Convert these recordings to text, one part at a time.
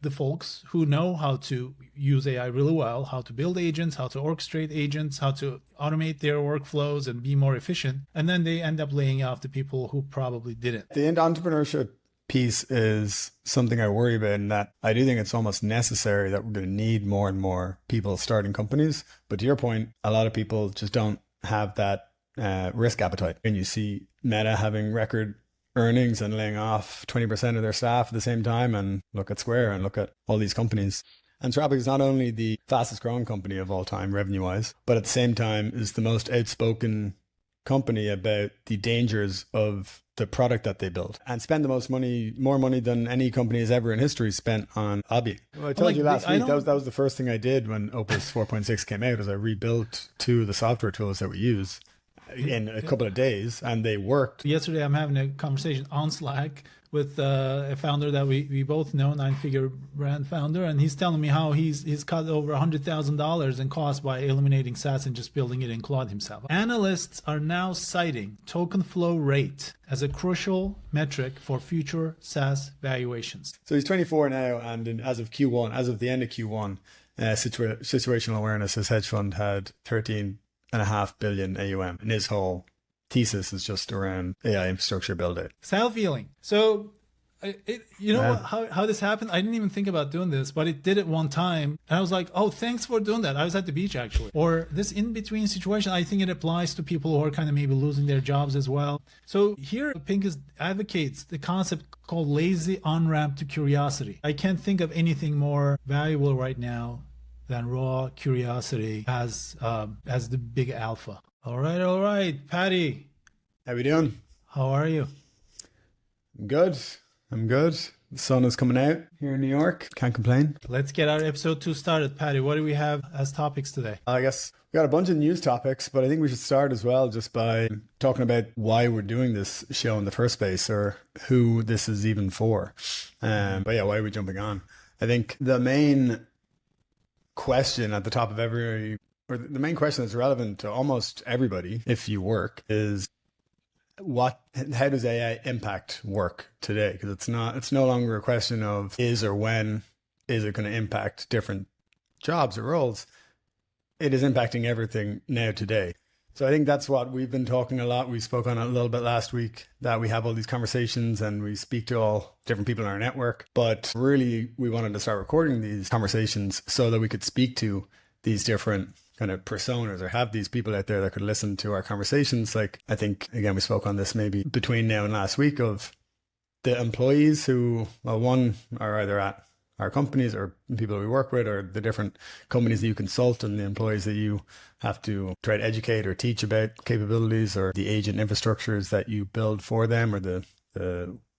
the folks who know how to use AI really well, how to build agents, how to orchestrate agents, how to automate their workflows and be more efficient. And then they end up laying off the people who probably didn't. The entrepreneurship piece is something I worry about, in that I do think it's almost necessary that we're going to need more and more people starting companies. But to your point, a lot of people just don't have that risk appetite. And you see Meta having record earnings and laying off 20% of their staff at the same time, and look at Square and look at all these companies. Anthropic is not only the fastest growing company of all time revenue wise, but at the same time is the most outspoken company about the dangers of the product that they build, and spend the most money, more money than any company has ever in history spent on lobbying. Well, I told you last week, that was the first thing I did when Opus 4.6 came out, is I rebuilt 2 of the software tools that we use in a couple of days, and they worked. Yesterday, I'm having a conversation on Slack with a founder that we both know, 9-figure brand founder, and he's telling me how he's cut over $100,000 in cost by eliminating SaaS and just building it in Claude himself. Analysts are now citing token flow rate as a crucial metric for future SaaS valuations. So he's 24 now, and as of the end of Q1, situational awareness, his hedge fund had 13.5 billion AUM, and his whole thesis is just around AI infrastructure build out. Self-healing. So, how this happened? I didn't even think about doing this, but it did it one time. And I was like, oh, thanks for doing that. I was at the beach, actually. Or this in-between situation, I think it applies to people who are kind of maybe losing their jobs as well. So here, Pincus advocates the concept called lazy on-ramp to curiosity. I can't think of anything more valuable right now than raw curiosity as the big alpha. All right, Paddy. How we doing? How are you? I'm good. The sun is coming out here in New York. Can't complain. Let's get our episode 2 started. Paddy, what do we have as topics today? I guess we got a bunch of news topics, but I think we should start as well just by talking about why we're doing this show in the first place, or who this is even for. But yeah, why are we jumping on? I think the main question at the top of the main question that's relevant to almost everybody, if you work, is how does AI impact work today? Because it's no longer a question of is or when is it going to impact different jobs or roles. It is impacting everything now today. So I think that's what we've been talking a lot. We spoke on it a little bit last week, that we have all these conversations and we speak to all different people in our network. But really, we wanted to start recording these conversations so that we could speak to these different kind of personas, or have these people out there that could listen to our conversations. Like, I think, again, we spoke on this maybe between now and last week, of the employees who, well, one are either at our companies or people we work with, or the different companies that you consult, and the employees that you have to try to educate or teach about capabilities, or the agent infrastructures that you build for them, or the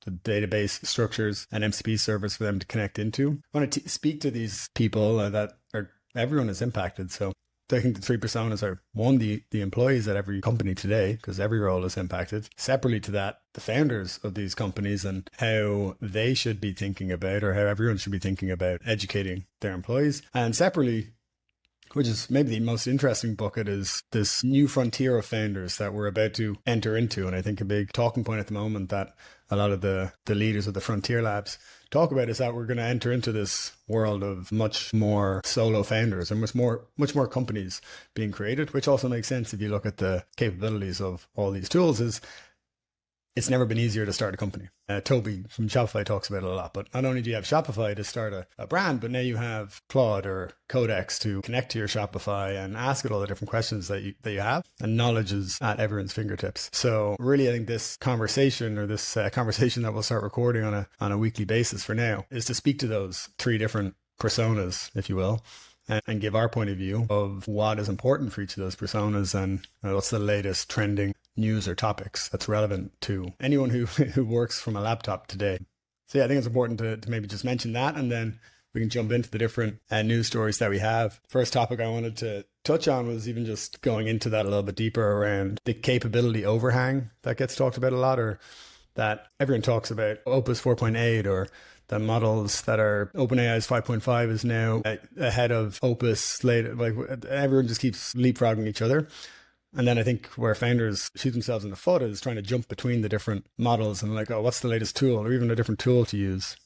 database structures and MCP servers for them to connect into. I want to speak to these people that are, everyone is impacted. So I think the 3 personas are, one, the employees at every company today, because every role is impacted. Separately to that, the founders of these companies, and how they should be thinking about, or how everyone should be thinking about, educating their employees. And separately, which is maybe the most interesting bucket, is this new frontier of founders that we're about to enter into. And I think a big talking point at the moment that a lot of the leaders of the frontier labs talk about is that we're going to enter into this world of much more solo founders and much more companies being created, which also makes sense if you look at the capabilities of all these tools. Is it's never been easier to start a company. Toby from Shopify talks about it a lot, but not only do you have Shopify to start a brand, but now you have Claude or Codex to connect to your Shopify and ask it all the different questions that you have, and knowledge is at everyone's fingertips. So really, I think this conversation, or this conversation that we'll start recording on a weekly basis for now, is to speak to those 3 different personas, if you will, and give our point of view of what is important for each of those personas, and what's the latest trending news or topics that's relevant to anyone who works from a laptop today. So yeah, I think it's important to maybe just mention that, and then we can jump into the different news stories that we have. First topic I wanted to touch on was even just going into that a little bit deeper around the capability overhang that gets talked about a lot, or that everyone talks about Opus 4.8, or the models that are OpenAI's 5.5 is now ahead of Opus later. Like, everyone just keeps leapfrogging each other. And then I think where founders shoot themselves in the foot is trying to jump between the different models and like, oh, what's the latest tool, or even a different tool to use.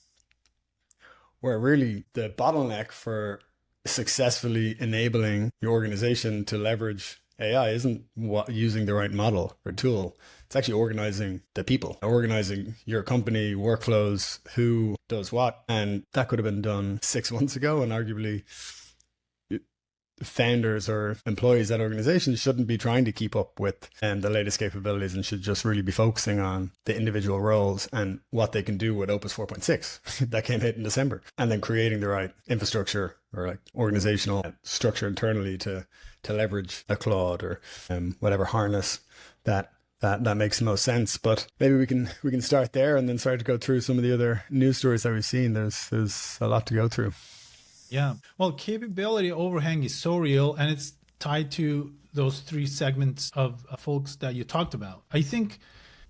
where really the bottleneck for successfully enabling your organization to leverage AI isn't using the right model or tool. It's actually organizing the people, organizing your company workflows, who does what. And that could have been done 6 months ago. And arguably, founders or employees at organizations shouldn't be trying to keep up with the latest capabilities and should just really be focusing on the individual roles and what they can do with Opus 4.6 that came out in December, and then creating the right infrastructure or like organizational structure internally to leverage a Claude or whatever harness that makes the most sense. But maybe we can start there and then start to go through some of the other news stories that we've seen. There's a lot to go through. Yeah. Well, capability overhang is so real, and it's tied to those 3 segments of folks that you talked about. I think,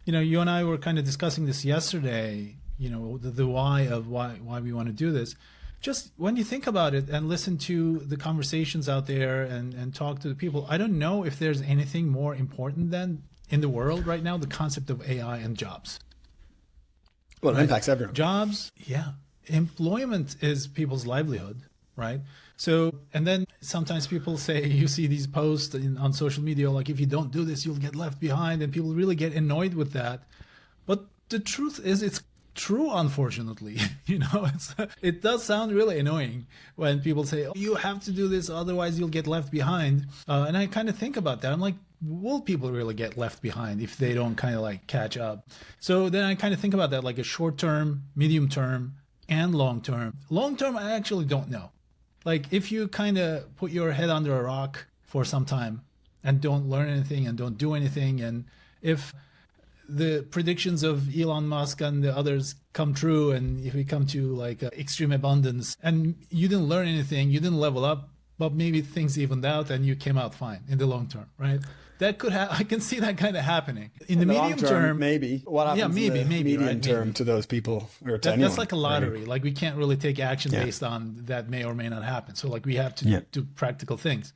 you and I were kind of discussing this yesterday, the why of why we want to do this. Just when you think about it and listen to the conversations out there and talk to the people, I don't know if there's anything more important than in the world right now, the concept of AI and jobs. Well, it impacts everyone. Jobs, yeah. Employment is people's livelihood, right? So, and then sometimes people say, you see these posts on social media, like, if you don't do this, you'll get left behind. And people really get annoyed with that. But the truth is, it's true, unfortunately. It does sound really annoying when people say, oh, you have to do this, otherwise you'll get left behind. And I kind of think about that. I'm like, will people really get left behind if they don't kind of like catch up? So then I kind of think about that, like a short term, medium term, and long term. Long term, I actually don't know. Like, if you kind of put your head under a rock for some time and don't learn anything and don't do anything, and if the predictions of Elon Musk and the others come true, and if we come to like extreme abundance and you didn't learn anything, you didn't level up, but maybe things evened out and you came out fine in the long term, right? That could I can see that kind of happening. In the medium term, maybe. What happens in the medium right? term to those people or to anyone? That's like a lottery. Right? Like, we can't really take action based on that may or may not happen. So like, we have to do practical things.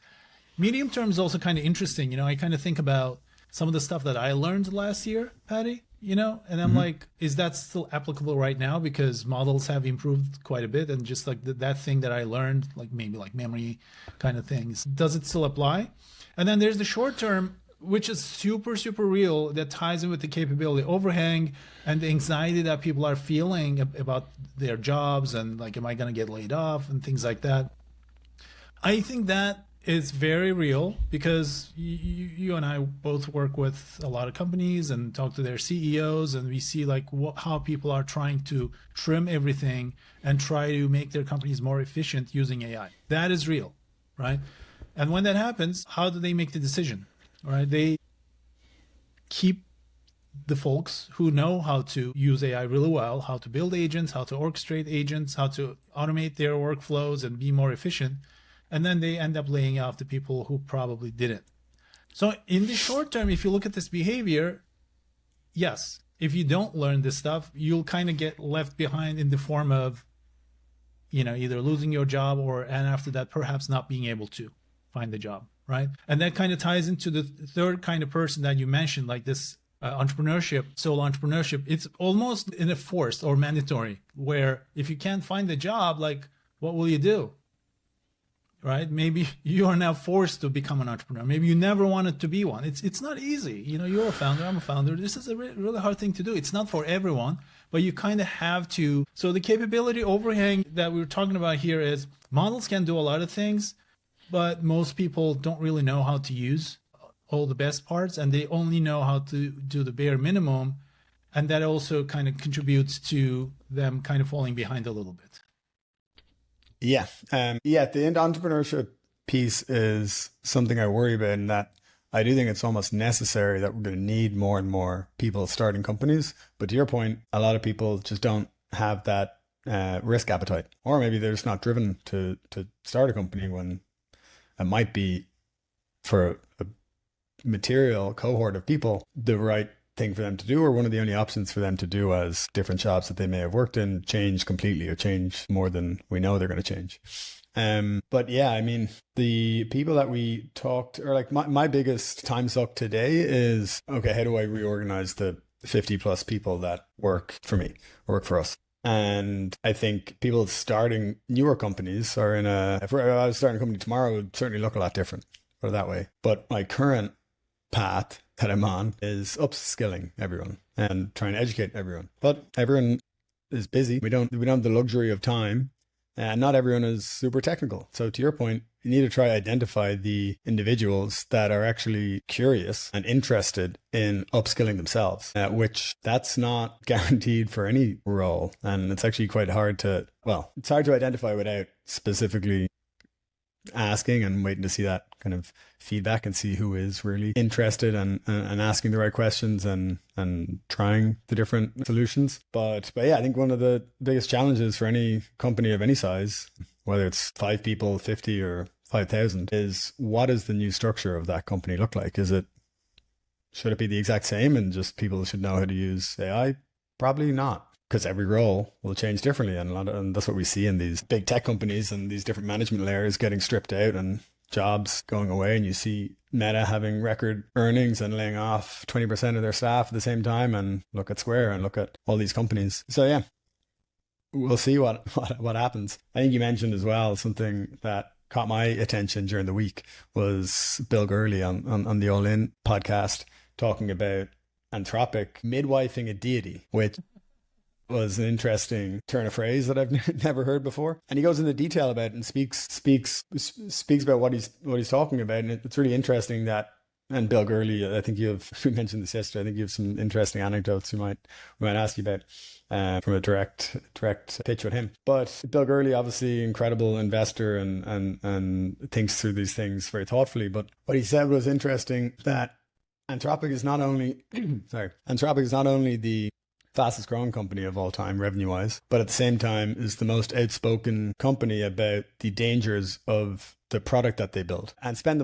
Medium term is also kind of interesting. I kind of think about some of the stuff that I learned last year, Paddy, and I'm like, is that still applicable right now? Because models have improved quite a bit, and just like that thing that I learned, like maybe like memory kind of things, does it still apply? And then there's the short term, which is super, super real, that ties in with the capability overhang and the anxiety that people are feeling about their jobs and like, am I going to get laid off and things like that. I think that is very real because you and I both work with a lot of companies and talk to their CEOs, and we see like how people are trying to trim everything and try to make their companies more efficient using AI. That is real, right? And when that happens, how do they make the decision? Right? They keep the folks who know how to use AI really well, how to build agents, how to orchestrate agents, how to automate their workflows and be more efficient. And then they end up laying off the people who probably didn't. So in the short term, if you look at this behavior, yes, if you don't learn this stuff, you'll kind of get left behind in the form of, either losing your job and after that, perhaps not being able to find the job, right? And that kind of ties into the third kind of person that you mentioned, like this entrepreneurship, solo entrepreneurship. It's almost in a forced or mandatory, where if you can't find the job, like, what will you do? Right? Maybe you are now forced to become an entrepreneur. Maybe you never wanted to be one. It's not easy. You're a founder, I'm a founder. This is a really hard thing to do. It's not for everyone, but you kind of have to. So the capability overhang that we were talking about here is models can do a lot of things, but most people don't really know how to use all the best parts, and they only know how to do the bare minimum. And that also kind of contributes to them kind of falling behind a little bit. Yeah. At the end, entrepreneurship piece is something I worry about, in that I do think it's almost necessary that we're going to need more and more people starting companies. But to your point, a lot of people just don't have that risk appetite, or maybe they're just not driven to start a company when it might be, for a material cohort of people, the right thing for them to do, or one of the only options for them to do, as different jobs that they may have worked in change completely, or change more than we know they're going to change. But yeah, I mean, the people that we talked, or like my biggest time suck today is, okay, how do I reorganize the 50 plus people that work for me, work for us? And I think people starting newer companies are if I was starting a company tomorrow, it would certainly look a lot different, put it that way. But my current path that I'm on is upskilling everyone and trying to educate everyone. But everyone is busy. We don't have the luxury of time, and not everyone is super technical. So to your point, you need to try to identify the individuals that are actually curious and interested in upskilling themselves, which that's not guaranteed for any role. And it's actually quite hard it's hard to identify without specifically asking and waiting to see that kind of feedback and see who is really interested and asking the right questions and trying the different solutions. But yeah, I think one of the biggest challenges for any company of any size, whether it's 5 people, 50 or 5,000, is what does the new structure of that company look like? Should it be the exact same and just people should know how to use AI? Probably not, because every role will change differently. And that's what we see in these big tech companies and these different management layers getting stripped out and jobs going away. And you see Meta having record earnings and laying off 20% of their staff at the same time. And look at Square and look at all these companies. So yeah, we'll see what happens. I think you mentioned as well, something that caught my attention during the week was Bill Gurley on the All In podcast talking about Anthropic midwifing a deity, which was an interesting turn of phrase that I've never heard before. And he goes into detail about it and speaks about what he's talking about. And it's really interesting that, and Bill Gurley, I think we mentioned this yesterday, I think you have some interesting anecdotes we might ask you about from a direct pitch with him. But Bill Gurley, obviously incredible investor and thinks through these things very thoughtfully. But what he said was interesting, that Anthropic is not only the fastest growing company of all time revenue wise, but at the same time is the most outspoken company about the dangers of the product that they build, and spend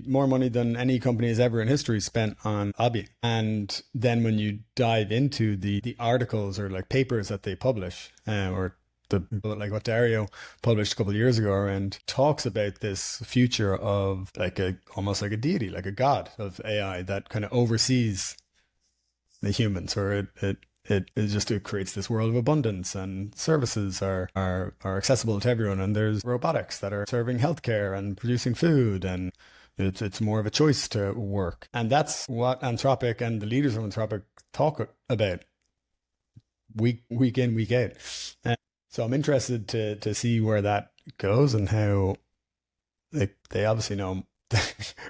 more money than any company has ever in history spent on lobbying. And then when you dive into the articles or like papers that they publish, like what Dario published a couple of years ago, and talks about this future of almost like a deity, like a god of AI that kind of oversees the humans, or it creates this world of abundance, and services are accessible to everyone, and there's robotics that are serving healthcare and producing food, and it's more of a choice to work. And that's what Anthropic and the leaders of Anthropic talk about week in, week out. And so I'm interested to see where that goes, and how they obviously know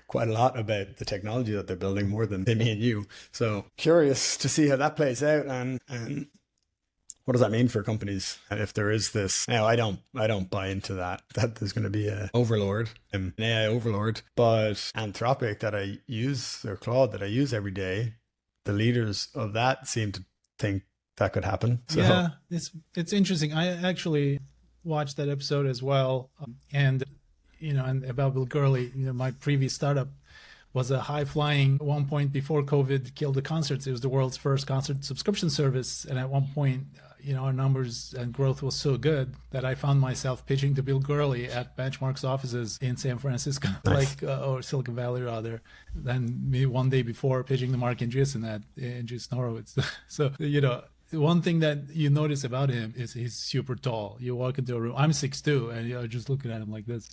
quite a lot about the technology that they're building, more than me and you. So curious to see how that plays out, and what does that mean for companies? And if there is this, now I don't buy into that there's going to be an AI overlord, but Anthropic that I use, or Claude that I use every day, the leaders of that seem to think that could happen. So yeah, it's interesting. I actually watched that episode as well, and about Bill Gurley, my previous startup was a high-flying, at one point before COVID killed the concerts, it was the world's first concert subscription service. And at one point, our numbers and growth was so good that I found myself pitching to Bill Gurley at Benchmark's offices in San Francisco, Nice. or Silicon Valley rather, than me one day before pitching to Mark and Jason at Jason Horowitz. So, one thing that you notice about him is he's super tall. You walk into a room, I'm 6'2", and you're just looking at him like this.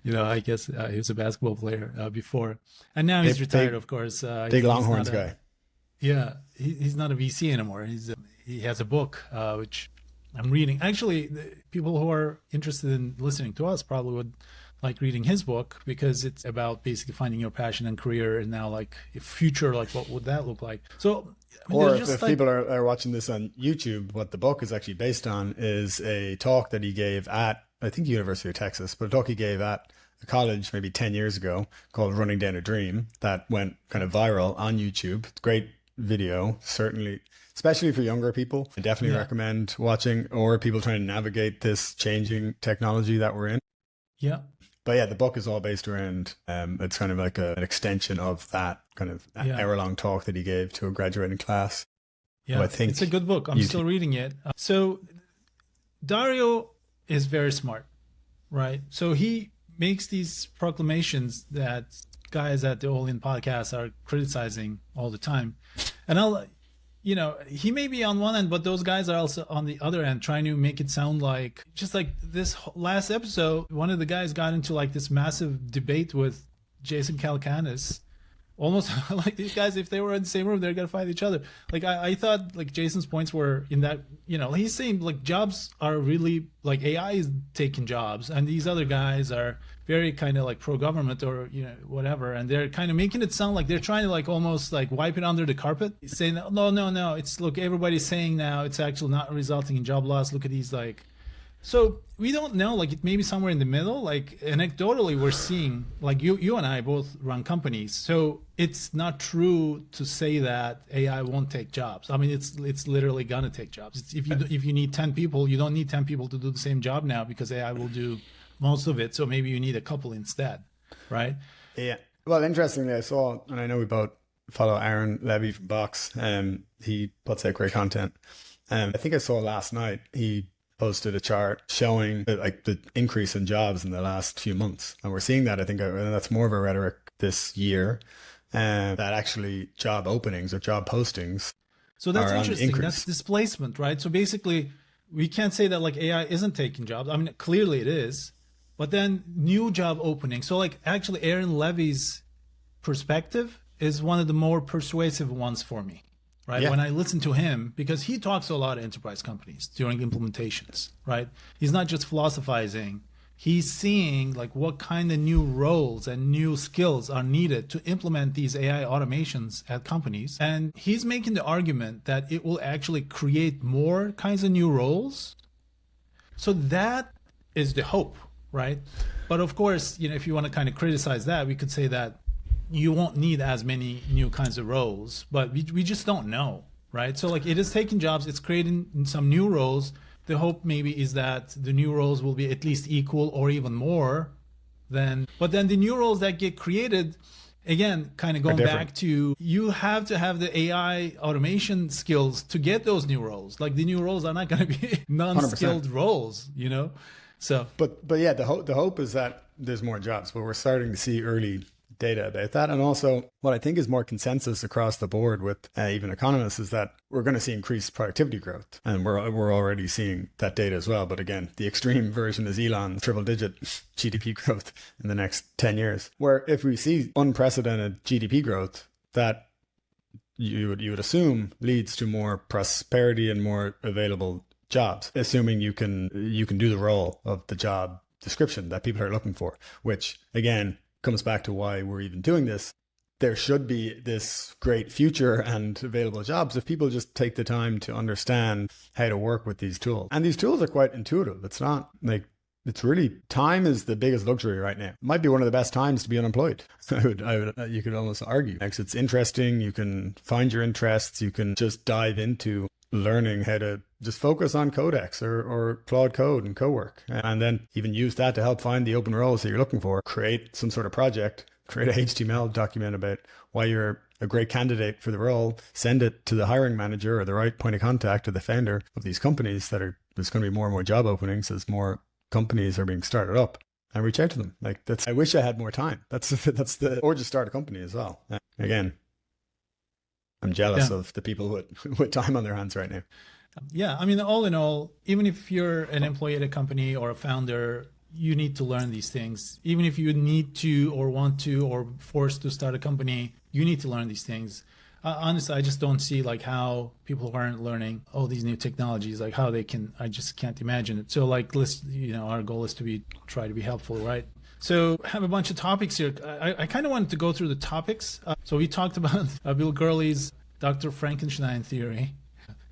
I guess he was a basketball player before, and now he's retired, of course. Big Longhorns guy. Yeah, he's not a VC anymore. He has a book which I'm reading. Actually, the people who are interested in listening to us probably would like reading his book, because it's about basically finding your passion and career, and now like future, like what would that look like? So, or if people are watching this on YouTube, what the book is actually based on is a talk that he gave at, I think, University of Texas, but a talk he gave at a college maybe 10 years ago called Running Down a Dream, that went kind of viral on YouTube. Great video, certainly, especially for younger people. I definitely recommend watching, or people trying to navigate this changing technology that we're in. Yeah. But yeah, the book is all based around, it's kind of like an extension of that kind of hour-long talk that he gave to a graduating class. Yeah, I think it's a good book. I'm still reading it. So Dario is very smart, right? So he makes these proclamations that guys at the All In podcast are criticizing all the time. And he may be on one end, but those guys are also on the other end trying to make it sound like, just like this last episode, one of the guys got into like this massive debate with Jason Calacanis. Almost like these guys, if they were in the same room, they're going to fight each other. Like, I thought like Jason's points were in that, he's saying like jobs are really like AI is taking jobs, and these other guys are very kind of like pro-government or, whatever. And they're kind of making it sound like they're trying to like almost like wipe it under the carpet, saying, no. It's, look, everybody's saying now it's actually not resulting in job loss. Look at these like. So we don't know, like it may be somewhere in the middle. Like anecdotally, we're seeing, like you and I both run companies. So it's not true to say that AI won't take jobs. I mean, it's literally gonna take jobs. If you need 10 people, you don't need 10 people to do the same job now because AI will do most of it. So maybe you need a couple instead, right? Yeah. Well, interestingly, I saw, and I know we both follow Aaron Levie from Box. He puts out great content. I think I saw last night he posted a chart showing like the increase in jobs in the last few months, and we're seeing that. I think that's more of a rhetoric this year, that actually job openings or job postings. So that's interesting. That's displacement, right? So basically, we can't say that like AI isn't taking jobs. I mean, clearly it is, but then new job openings. So like actually, Aaron Levie's perspective is one of the more persuasive ones for me. Right. Yeah. When I listen to him, because he talks to a lot of enterprise companies during implementations, right? He's not just philosophizing. He's seeing like what kind of new roles and new skills are needed to implement these AI automations at companies. And he's making the argument that it will actually create more kinds of new roles. So that is the hope, right? But of course, if you want to kind of criticize that, we could say that you won't need as many new kinds of roles, but we just don't know, right? So like it is taking jobs, it's creating some new roles. The hope maybe is that the new roles will be at least equal or even more but then the new roles that get created, again, kind of going back to, you have to have the AI automation skills to get those new roles. Like the new roles are not going to be non-skilled 100%. Roles, So, but yeah, the hope is that there's more jobs, but we're starting to see early data about that. And also what I think is more consensus across the board with even economists is that we're going to see increased productivity growth. And we're already seeing that data as well. But again, the extreme version is Elon's triple-digit GDP growth in the next 10 years, where if we see unprecedented GDP growth, that you would assume leads to more prosperity and more available jobs, assuming you can do the role of the job description that people are looking for, which again comes back to why we're even doing this. There should be this great future and available jobs if people just take the time to understand how to work with these tools. And these tools are quite intuitive. It's not like, it's really, time is the biggest luxury right now. It might be one of the best times to be unemployed. You could almost argue. It's interesting. You can find your interests. You can just dive into learning how to just focus on Codex or Claude Code and co-work, and then even use that to help find the open roles that you're looking for. Create some sort of project, create a HTML document about why you're a great candidate for the role, send it to the hiring manager or the right point of contact or the founder of these companies there's going to be more and more job openings as more companies are being started up, and reach out to them. Like I wish I had more time. Or just start a company as well. Again, I'm jealous of the people with time on their hands right now. Yeah, I mean, all in all, even if you're an employee at a company or a founder, you need to learn these things. Even if you need to or want to or forced to start a company, you need to learn these things. Honestly, I just don't see like how people who aren't learning all these new technologies, like how they can. I just can't imagine it. So like, our goal is to try to be helpful, right? So I have a bunch of topics here. I kind of wanted to go through the topics. So we talked about Bill Gurley's Dr. Frankenstein theory.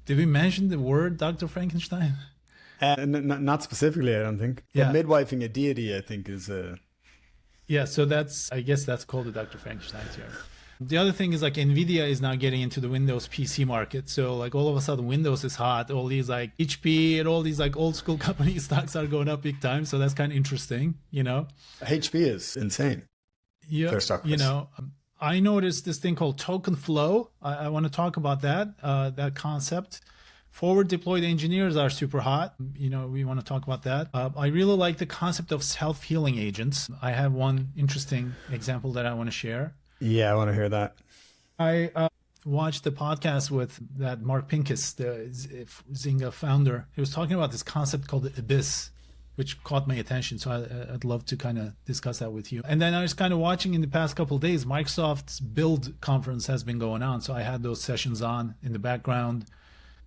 Did we mention the word Dr. Frankenstein? Not specifically, I don't think. Yeah. But midwifing a deity, I think, is a... Yeah, so I guess that's called the Dr. Frankenstein theory. The other thing is like Nvidia is now getting into the Windows PC market. So like all of a sudden Windows is hot. All these like HP and all these like old school company stocks are going up big time. So that's kind of interesting, HP is insane. Yeah, their stock price. I noticed this thing called token flow. I want to talk about that concept. Forward deployed engineers are super hot. We want to talk about that. I really like the concept of self-healing agents. I have one interesting example that I want to share. Yeah, I want to hear that. watched the podcast with that Mark Pincus, the Zynga founder. He was talking about this concept called the abyss, which caught my attention. So I'd love to kind of discuss that with you. And then I was kind of watching in the past couple of days, Microsoft's Build conference has been going on. So I had those sessions on in the background.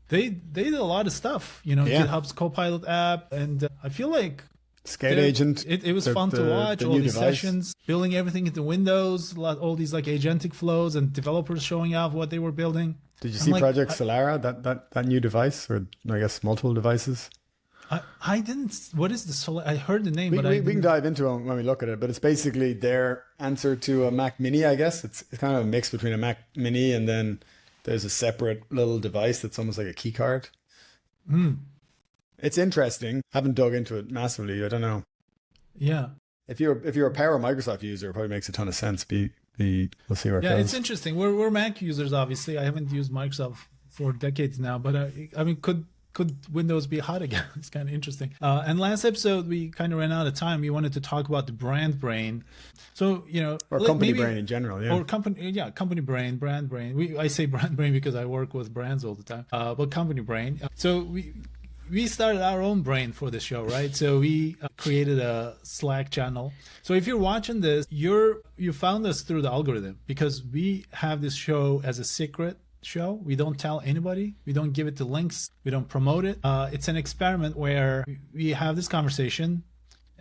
They did a lot of stuff, GitHub's Copilot app. And I feel like Skate Agent. It was fun to watch, all these sessions, building everything into Windows, all these like agentic flows and developers showing off what they were building. Did you see Project Solara, that new device, or I guess multiple devices? I didn't. What is the Solar? I heard the name, we can dive into it when we look at it. But it's basically their answer to a Mac Mini, I guess. It's kind of a mix between a Mac Mini and then there's a separate little device that's almost like a key card. It's interesting. Haven't dug into it massively. I don't know. Yeah. If you're a power Microsoft user, it probably makes a ton of sense. We'll see where it goes. It's interesting. We're Mac users, obviously. I haven't used Microsoft for decades now, but I mean, could Windows be hot again? It's kind of interesting. And last episode, we kind of ran out of time. We wanted to talk about the brand brain. So, or company brain in general, yeah. Or company brain, brand brain. I say brand brain because I work with brands all the time. But company brain. So we started our own brain for the show, right? So we created a Slack channel. So if you're watching this, you found us through the algorithm because we have this show as a secret show. We don't tell anybody. We don't give it the links. We don't promote it. It's an experiment where we have this conversation,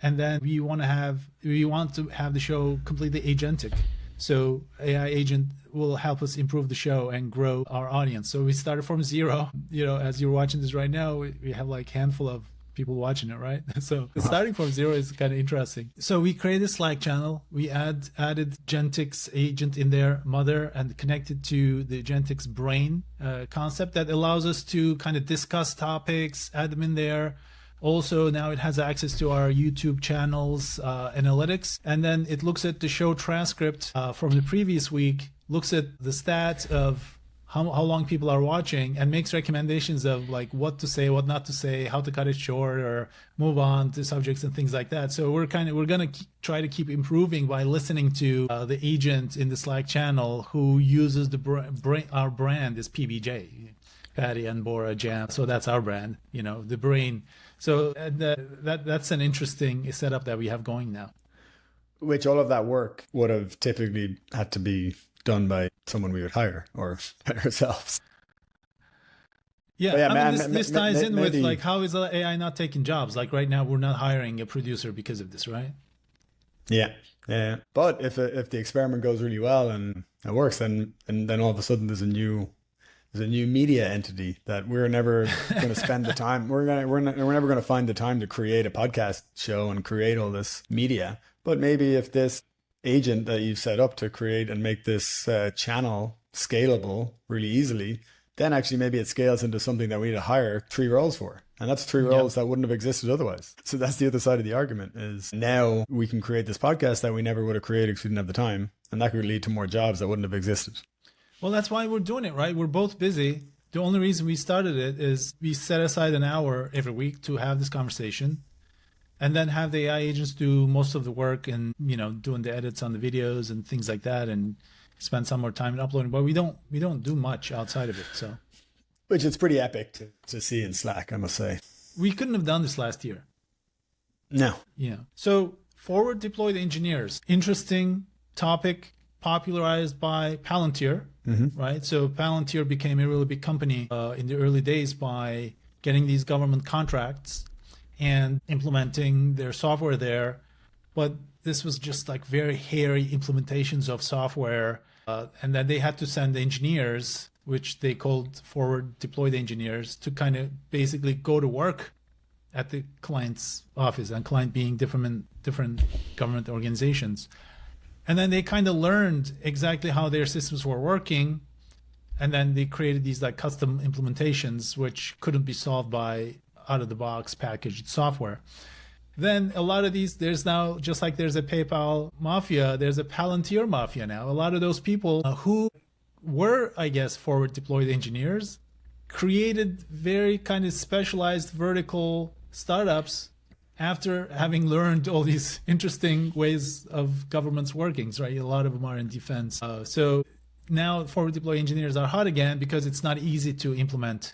and then we want to have the show completely agentic. So AI agent will help us improve the show and grow our audience. So we started from zero. As you're watching this right now, we have like a handful of people watching it, right? So starting from zero is kind of interesting. So we created a Slack channel. We added Gentix agent in there, mother, and connected to the Gentix brain concept that allows us to kind of discuss topics, add them in there. Also, now it has access to our YouTube channel's analytics. And then it looks at the show transcript from the previous week, looks at the stats of how long people are watching, and makes recommendations of like what to say, what not to say, how to cut it short or move on to subjects and things like that. So we're going to try to keep improving by listening to the agent in the Slack channel who uses our brand is PBJ, Paddy and Bora Jam. So that's our brand, the brain. So that's an interesting setup that we have going now. Which all of that work would have typically had to be done by someone we would hire or ourselves. Yeah, this ties in with like how is AI not taking jobs? Like right now, we're not hiring a producer because of this, right? Yeah. But if the experiment goes really well and it works, and then all of a sudden there's a new media entity that we're never going to spend the time. We're never going to find the time to create a podcast show and create all this media. But maybe if this agent that you've set up to create and make this channel scalable really easily, then actually maybe it scales into something that we need to hire 3 roles for. And that's 3 roles that wouldn't have existed otherwise. So that's the other side of the argument is now we can create this podcast that we never would have created because we didn't have the time. And that could lead to more jobs that wouldn't have existed. Well, that's why we're doing it, right? We're both busy. The only reason we started it is we set aside an hour every week to have this conversation and then have the AI agents do most of the work and, doing the edits on the videos and things like that and spend some more time in uploading. But we don't do much outside of it. So, which is pretty epic to see in Slack, I must say. We couldn't have done this last year. No. Yeah. So forward deployed engineers, interesting topic popularized by Palantir, right? So Palantir became a really big company in the early days by getting these government contracts and implementing their software there. But this was just like very hairy implementations of software. And then they had to send engineers, which they called forward deployed engineers, to kind of basically go to work at the client's office, and client being different government organizations. And then they kind of learned exactly how their systems were working. And then they created these like custom implementations, which couldn't be solved by out of the box packaged software. Then a lot of these, there's now, just like there's a PayPal mafia, there's a Palantir mafia now. A lot of those people who were, I guess, forward deployed engineers created very kind of specialized vertical startups after having learned all these interesting ways of government's workings, right? A lot of them are in defense. So now forward deploy engineers are hot again because it's not easy to implement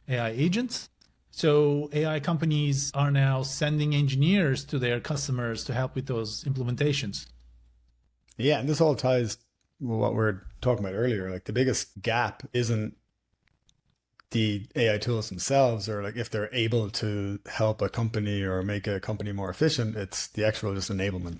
AI agents. So AI companies are now sending engineers to their customers to help with those implementations. Yeah, and this all ties with what we were talking about earlier. Like the biggest gap isn't the AI tools themselves, or like if they're able to help a company or make a company more efficient, it's the actual just enablement,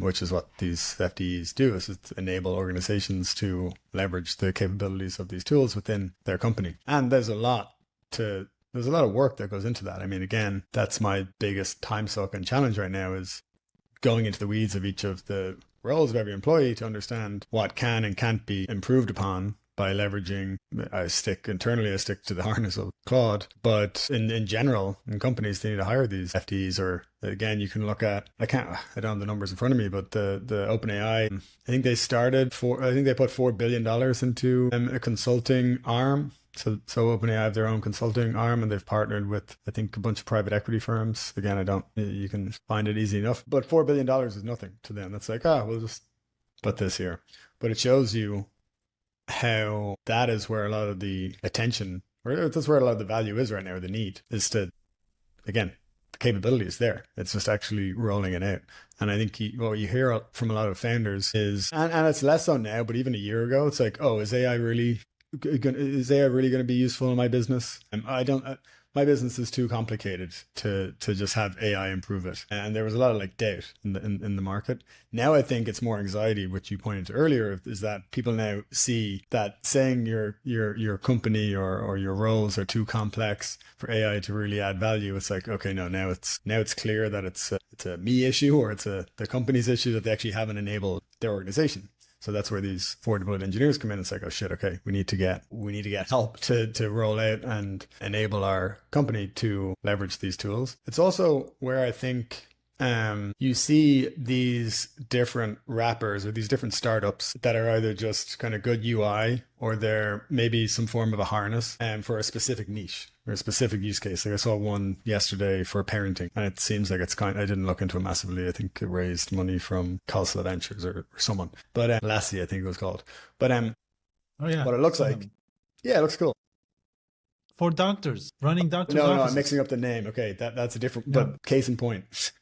which is what these FDEs do, is it enable organizations to leverage the capabilities of these tools within their company. And there's a lot of work that goes into that. I mean, again, that's my biggest time suck and challenge right now, is going into the weeds of each of the roles of every employee to understand what can and can't be improved upon by leveraging. I stick to the harness of Claude, but in general, in companies, they need to hire these FDEs. Or again, you can look at, I don't have the numbers in front of me, but the OpenAI, I think they put $4 billion into a consulting arm. So OpenAI have their own consulting arm, and they've partnered with, I think, a bunch of private equity firms. Again, you can find it easy enough, but $4 billion is nothing to them. That's like, we'll just put this here. But it shows you how that is where a lot of the attention, or that's where a lot of the value is right now, or the need is to, again, the capability is there. It's just actually rolling it out. And I think what you hear from a lot of founders is, and it's less so now, but even a year ago, it's like, is AI really going to be useful in my business? My business is too complicated to just have AI improve it. And there was a lot of doubt in the market. Now I think it's more anxiety, which you pointed to earlier, is that people now see that saying your company or your roles are too complex for AI to really add value. It's like, okay, no, now it's clear that it's a me issue, or it's the company's issue, that they actually haven't enabled their organization. So that's where these forward deployed engineers come in. It's like, oh shit, okay, we need to get help to roll out and enable our company to leverage these tools. It's also where I think you see these different wrappers or these different startups that are either just kind of good UI, or they're maybe some form of a harness for a specific niche or a specific use case. Like I saw one yesterday for parenting, and it seems like I didn't look into it massively. I think it raised money from Coastal Ventures or someone, but Lassie, I think it was called. But what it looks like, yeah, it looks cool. For doctors, running doctors' No, offices. I'm mixing up the name. Okay, that's a different, but case in point.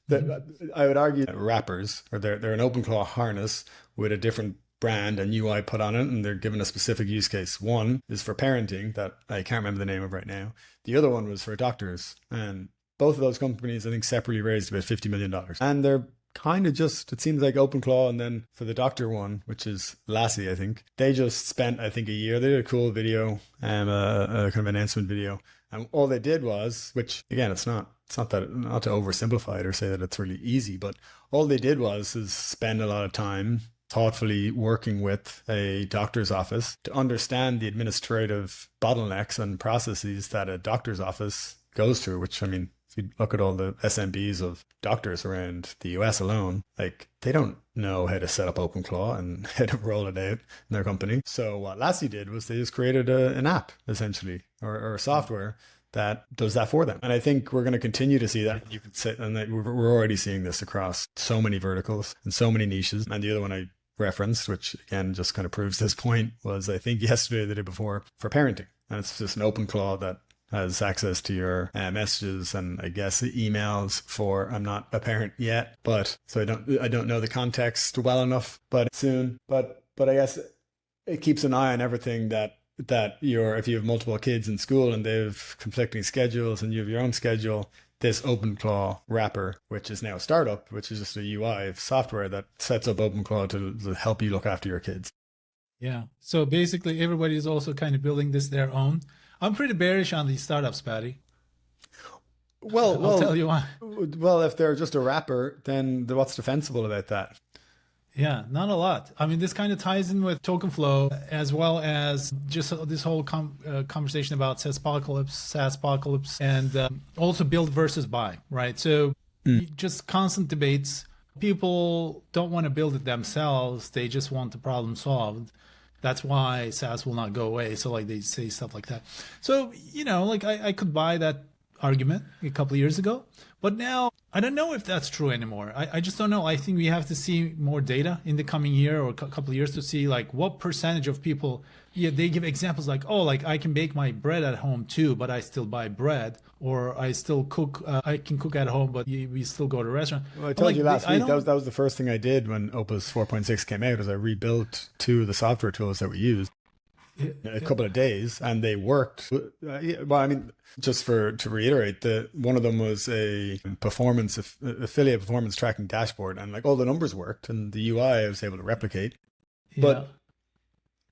I would argue that wrappers, or they're an OpenClaw harness with a different brand and UI put on it, and they're given a specific use case. One is for parenting, that I can't remember the name of right now. The other one was for doctors, and both of those companies, I think, separately raised about $50 million. And they're kind of just, it seems like OpenClaw, and then for the doctor one, which is Lassie, I think, they just spent, I think, a year. They did a cool video, a kind of announcement video, and all they did was, which again, it's not to oversimplify it or say that it's really easy, but all they did is spend a lot of time thoughtfully working with a doctor's office to understand the administrative bottlenecks and processes that a doctor's office goes through, which, I mean, if you look at all the SMBs of doctors around the US alone, they don't know how to set up OpenClaw and how to roll it out in their company. So what Lassie did was they just created an app, essentially, or a software that does that for them. And I think we're going to continue to see that. You could say, and we're already seeing this across so many verticals and so many niches. And the other one I referenced, which again just kind of proves this point, was I think yesterday or the day before, for parenting. And it's just an OpenClaw that has access to your messages and I guess emails for, I'm not a parent yet, but so I don't know the context well enough, but soon. But I guess it keeps an eye on everything that if you have multiple kids in school and they have conflicting schedules and you have your own schedule, this OpenClaw wrapper, which is now a startup, which is just a UI software that sets up OpenClaw to help you look after your kids. Yeah. So basically everybody is also kind of building this their own. I'm pretty bearish on these startups, Paddy. Well, I'll tell you why. Well, if they're just a wrapper, then what's defensible about that? Yeah, not a lot. I mean, this kind of ties in with token flow, as well as just this whole conversation about SaaS-pocalypse, and also build versus buy, right? So just constant debates. People don't want to build it themselves. They just want the problem solved. That's why SaaS will not go away. So they say stuff like that. So, I could buy that argument a couple of years ago. But now I don't know if that's true anymore. I just don't know. I think we have to see more data in the coming year or a couple of years to see like what percentage of people, they give examples like, oh, like I can bake my bread at home too, but I still buy bread, or I still cook, I can cook at home, but we still go to a restaurant. Well, I told you last week, that was the first thing I did when Opus 4.6 came out, is I rebuilt 2 of the software tools that we used a couple of days, and they worked. Well, I mean, just to reiterate, one of them was a affiliate performance tracking dashboard, and like all the numbers worked, and the UI I was able to replicate. But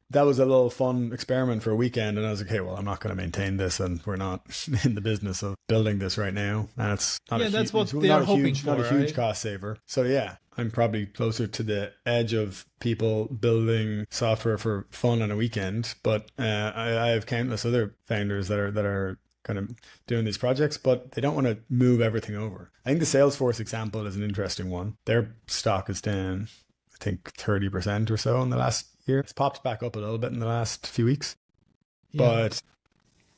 that was a little fun experiment for a weekend, and I was like, okay, well, I'm not going to maintain this, and we're not in the business of building this right now, and it's not a huge cost saver. So yeah, I'm probably closer to the edge of people building software for fun on a weekend, but I have countless other founders that are kind of doing these projects, but they don't want to move everything over. I think the Salesforce example is an interesting one. Their stock is down, I think 30% or so in the last year. It's popped back up a little bit in the last few weeks. But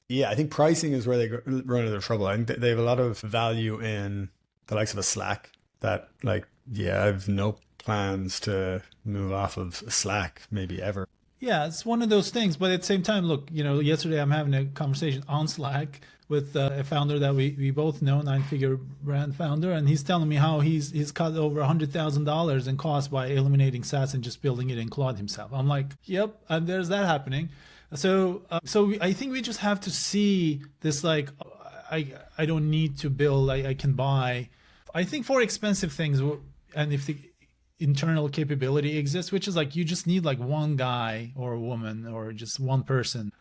yeah, I think pricing is where they run into trouble. I think they have a lot of value in the likes of a Slack that like, I have no plans to move off of Slack maybe ever. Yeah, it's one of those things. But at the same time, look, yesterday I'm having a conversation on Slack with a founder that we both know, 9-figure brand founder, and he's telling me how he's cut over $100,000 in cost by eliminating SaaS and just building it in Claude himself. I'm like, yep, and there's that happening. So I think we just have to see this like, I don't need to build, I can buy. I think for expensive things, and if the internal capability exists, which is like you just need like one guy or a woman or just one person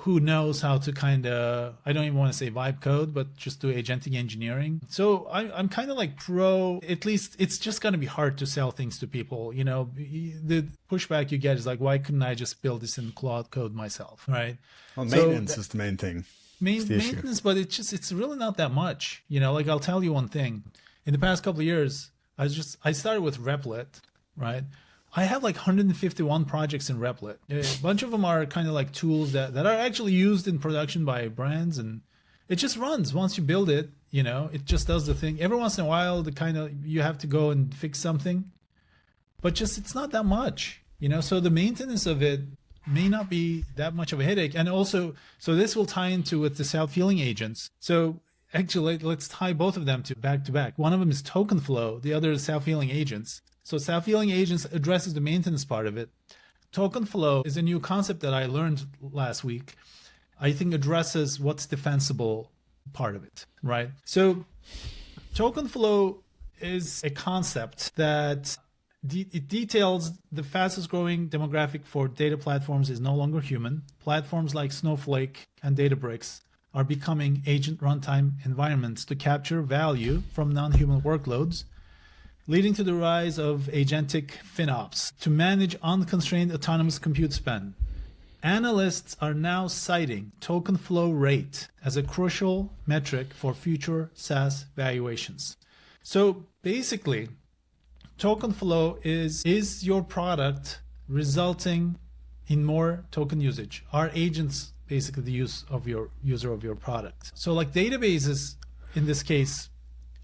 who knows how to kind of, I don't even want to say vibe code, but just do agentic engineering. So I'm kind of like pro, at least it's just going to be hard to sell things to people. The pushback you get is like, why couldn't I just build this in Claude code myself, right? Well, maintenance is the main thing. Maintenance, but it's really not that much. Like I'll tell you one thing. In the past couple of years, I started with Replit, right? I have like 151 projects in Replit. A bunch of them are kind of like tools that are actually used in production by brands, and it just runs. Once you build it, it just does the thing. Every once in a while, you have to go and fix something, but it's not that much, So the maintenance of it may not be that much of a headache. And also, so this will tie into with the self-healing agents. So actually, let's tie both of them to back. One of them is token flow. The other is self-healing agents. So self-healing agents addresses the maintenance part of it. Token flow is a new concept that I learned last week. I think addresses what's defensible part of it, right? So token flow is a concept that it details the fastest growing demographic for data platforms is no longer human. Platforms like Snowflake and Databricks are becoming agent runtime environments to capture value from non-human workloads, leading to the rise of agentic FinOps to manage unconstrained autonomous compute spend. Analysts are now citing token flow rate as a crucial metric for future SaaS valuations. So basically, token flow is your product resulting in more token usage? Are agents basically the use of your user of your product? So like databases in this case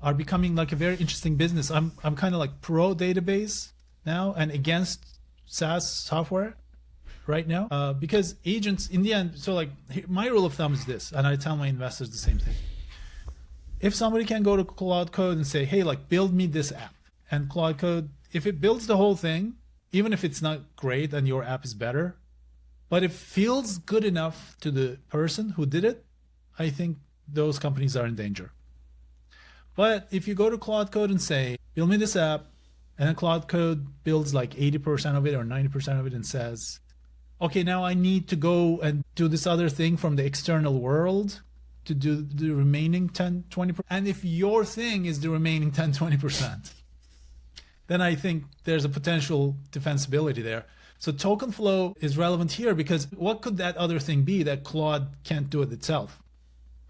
are becoming like a very interesting business. I'm kind of like pro database now and against SaaS software right now because agents in the end, so like my rule of thumb is this, and I tell my investors the same thing. If somebody can go to Claude Code and say, hey, like build me this app, and Claude Code, if it builds the whole thing, even if it's not great and your app is better, but it feels good enough to the person who did it, I think those companies are in danger. But if you go to Claude Code and say, build me this app, and then Claude Code builds like 80% of it or 90% of it and says, okay, now I need to go and do this other thing from the external world to do the remaining 10, 20%. And if your thing is the remaining 10, 20%, then I think there's a potential defensibility there. So token flow is relevant here because what could that other thing be that Claude can't do it itself,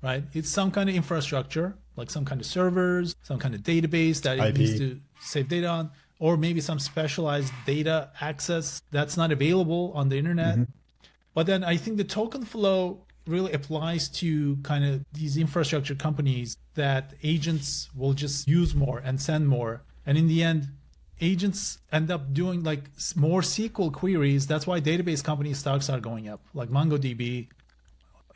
right? It's some kind of infrastructure, like some kind of servers, some kind of database that it needs to save data on, or maybe some specialized data access that's not available on the internet. Mm-hmm. But then I think the token flow really applies to kind of these infrastructure companies that agents will just use more and send more. And in the end, agents end up doing like more SQL queries. That's why database company stocks are going up, like MongoDB.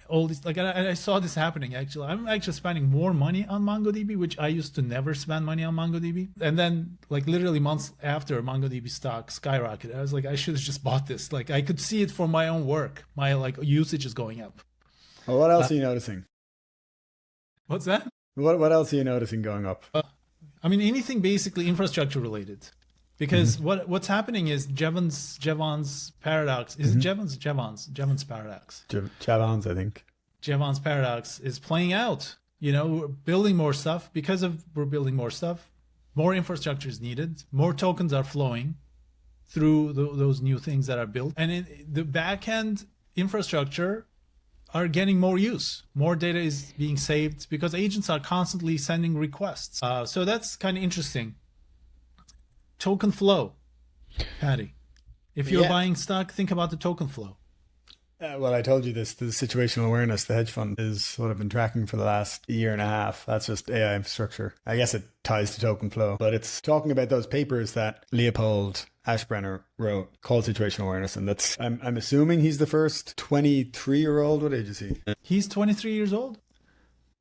All these, like I saw this happening actually. I'm actually spending more money on MongoDB, which I used to never spend money on MongoDB. And then like literally months after, MongoDB stock skyrocketed. I was like, I should have just bought this. Like I could see it for my own work. My like usage is going up. Well, what else are you noticing? What's that? What else are you noticing going up? I mean, anything basically infrastructure related. Because what's happening is Jevons paradox. Is it Jevons paradox? Jevons, I think. Jevons paradox is playing out. You know, we're building more stuff. We're building more stuff, more infrastructure is needed. More tokens are flowing through those new things that are built. And the backend infrastructure are getting more use. More data is being saved because agents are constantly sending requests. So that's kind of interesting. Token flow, Paddy. If you're buying stock, think about the token flow. Well, I told you this, the situational awareness, the hedge fund is what I've been tracking for the last year and a half. That's just AI infrastructure. I guess it ties to token flow, but it's talking about those papers that Leopold Ashbrenner wrote called situational awareness. And that's, I'm assuming he's the first 23-year-old. What age is he? He's 23 years old?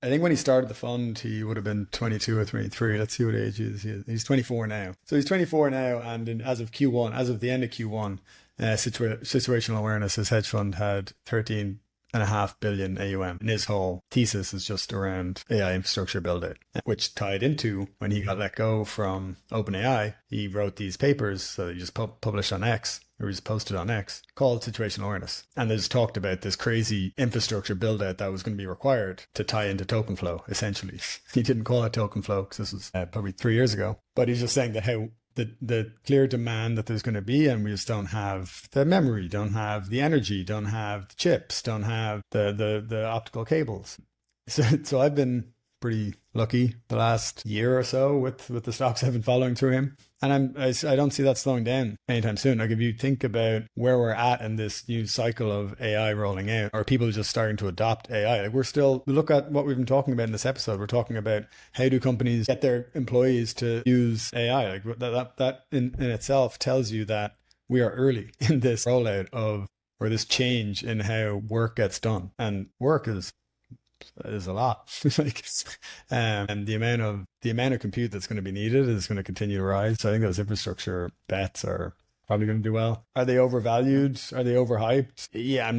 I think when he started the fund, he would have been 22 or 23. Let's see what age he is. He's 24 now. So he's 24 now. And as of the end of Q1, situational awareness, his hedge fund had 13.5 billion AUM. And his whole thesis is just around AI infrastructure build out, which tied into when he got let go from OpenAI. He wrote these papers, so he just published on X, or just posted on X, called situational awareness. And they just talked about this crazy infrastructure build out that was going to be required to tie into token flow, essentially. He didn't call it token flow because this was probably 3 years ago. But he's just saying that how the clear demand that there's going to be, and we just don't have the memory, don't have the energy, don't have the chips, don't have the optical cables. So I've been pretty lucky the last year or so with the stocks I've been following through him. And I don't see that slowing down anytime soon. Like if you think about where we're at in this new cycle of AI rolling out, or people just starting to adopt AI, like look at what we've been talking about in this episode. We're talking about how do companies get their employees to use AI? Like that in itself tells you that we are early in this rollout or this change in how work gets done. And work is a lot. Like, and the amount of compute that's going to be needed is going to continue to rise. So I think those infrastructure bets are probably going to do well. Are they overvalued? Are they overhyped? Yeah, I'm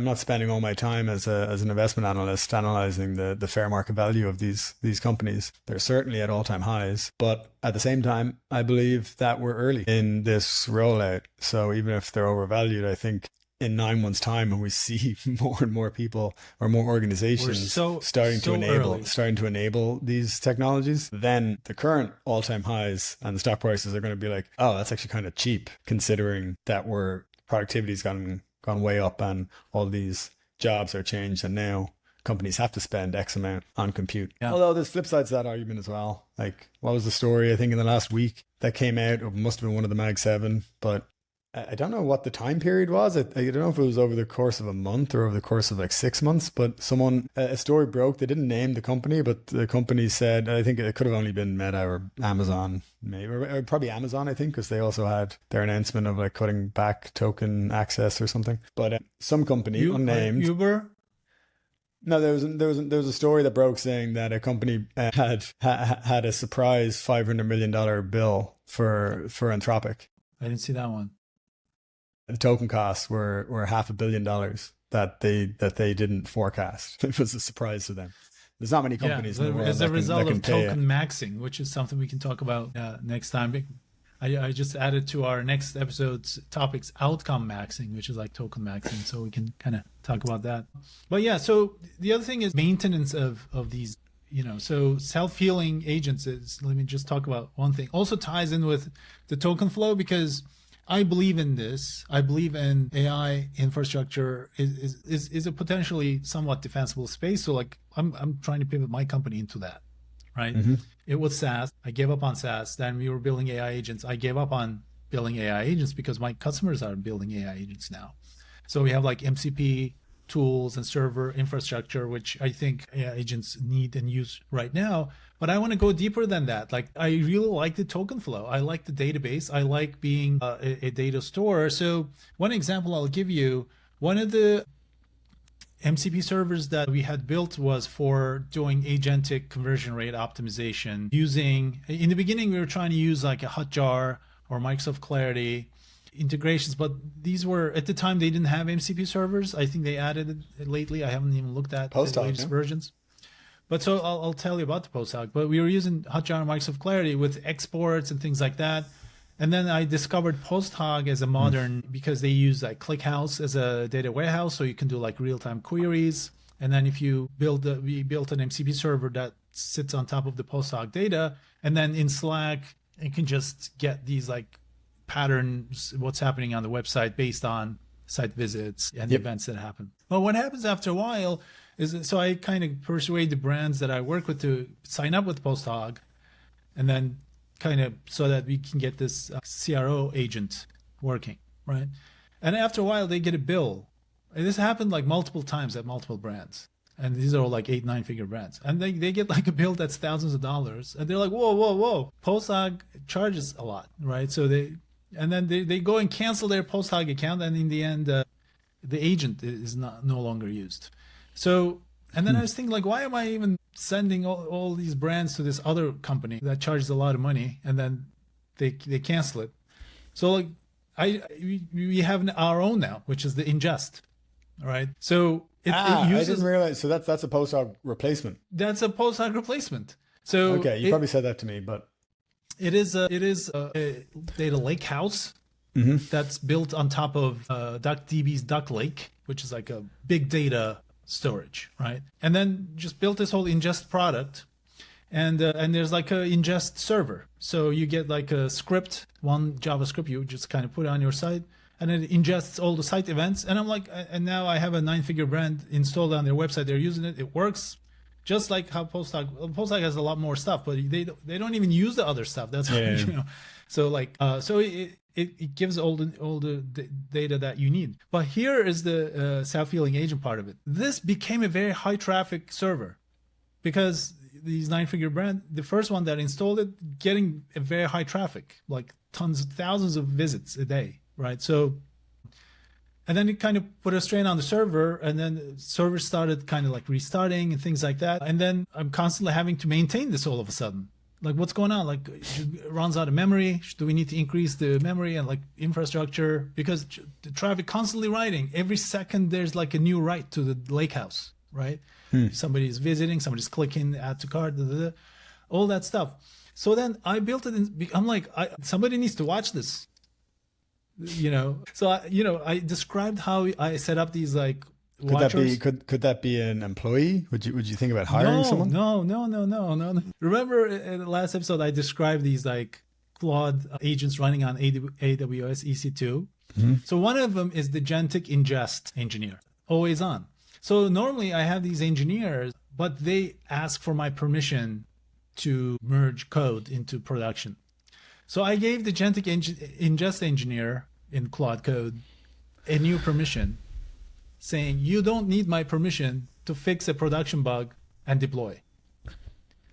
not spending all my time as an investment analyst analyzing the fair market value of these companies. They're certainly at all-time highs, but at the same time, I believe that we're early in this rollout. So even if they're overvalued, I think in 9 months' time, when we see more and more people or more organizations starting to enable these technologies, then the current all-time highs and the stock prices are going to be like, oh, that's actually kind of cheap, considering that productivity's gone way up and all these jobs are changed, and now companies have to spend X amount on compute. Yeah. Although there's flip sides to that argument as well. Like, what was the story? I think in the last week that came out, it must have been one of the Mag 7, but I don't know what the time period was. I don't know if it was over the course of a month or over the course of like 6 months, but a story broke. They didn't name the company, but the company said, I think it could have only been Meta or Amazon, maybe, or probably Amazon, I think, because they also had their announcement of like cutting back token access or something. But some company, unnamed. Uber? No, there was a story that broke saying that a company had a surprise $500 million bill for Anthropic. I didn't see that one. The token costs were $500 million that they didn't forecast. It was a surprise to them. There's not many companies in the world as a result of token it. maxing, which is something we can talk about next time. I just added to our next episode's topics outcome maxing, which is like token maxing, so we can kind of talk about that. But yeah, so the other thing is maintenance of these, so self-healing agents is, let me just talk about one thing. Also ties in with the token flow, because I believe in this. I believe in AI infrastructure is a potentially somewhat defensible space. So like I'm trying to pivot my company into that, right? Mm-hmm. It was SaaS. I gave up on SaaS. Then we were building AI agents. I gave up on building AI agents because my customers are building AI agents now. So we have like MCP tools and server infrastructure, which I think agents need and use right now. But I want to go deeper than that. Like, I really like the token flow. I like the database. I like being a data store. So one example I'll give you, one of the MCP servers that we had built was for doing agentic conversion rate optimization using, in the beginning, we were trying to use like a Hotjar or Microsoft Clarity integrations, but these were, at the time, they didn't have MCP servers. I think they added it lately. I haven't even looked at the latest versions. But so I'll tell you about the post hoc. But we were using Hotjar and Microsoft Clarity with exports and things like that. And then I discovered post hoc as a modern, because they use like ClickHouse as a data warehouse, so you can do like real-time queries. And then if you we built an MCP server that sits on top of the post hoc data, and then in Slack, you can just get these like patterns, what's happening on the website based on site visits and events that happen. Well, what happens after a while is, so I kind of persuade the brands that I work with to sign up with post hoc, and then kind of so that we can get this CRO agent working, right? And after a while, they get a bill. And this happened like multiple times at multiple brands. And these are all like 8-9 figure brands. And they get like a bill that's thousands of dollars. And they're like, whoa. Post hoc charges a lot, right? So they go and cancel their post hoc account. And in the end, the agent is no longer used. So, and then I was thinking, like, why am I even sending all these brands to this other company that charges a lot of money, and then they cancel it? So, like, we have our own now, which is the ingest, right? So it uses. I didn't realize. So that's a post hoc replacement. That's a post hoc replacement. So okay, you probably said that to me, but it is a data lake house that's built on top of DuckDB's Duck Lake, which is like a big data storage, right? And then just built this whole ingest product, and there's like a ingest server. So you get like a script, one JavaScript, you just kind of put it on your site, and it ingests all the site events. And I'm like, and now I have a 9-figure brand installed on their website. They're using it. It works just like how post hoc has a lot more stuff, but they don't even use the other stuff. That's you know. So like so it gives all the data that you need. But here is the self-healing agent part of it. This became a very high traffic server because these 9-figure brand, the first one that installed it, getting a very high traffic, like thousands of visits a day, right? So, and then it kind of put a strain on the server, and then the server started kind of like restarting and things like that. And then I'm constantly having to maintain this all of a sudden. Like, what's going on? Like, it runs out of memory. Do we need to increase the memory and like infrastructure? Because the traffic constantly writing. Every second, there's like a new write to the lake house, right? Somebody's visiting, somebody's clicking, add to cart, all that stuff. So then I built it. I'm like, somebody needs to watch this, you know? So, I described how I set up these like, Could that be an employee? Would you think about hiring someone? No. Remember in the last episode I described these like Claude agents running on AWS EC2. So one of them is the Gentic ingest engineer, always on. So normally I have these engineers, but they ask for my permission to merge code into production. So I gave the Gentic ingest engineer in Claude Code a new permission, saying, you don't need my permission to fix a production bug and deploy.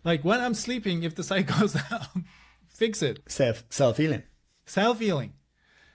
Like, when I'm sleeping, if the site goes down, fix it. Self-healing. Self-healing.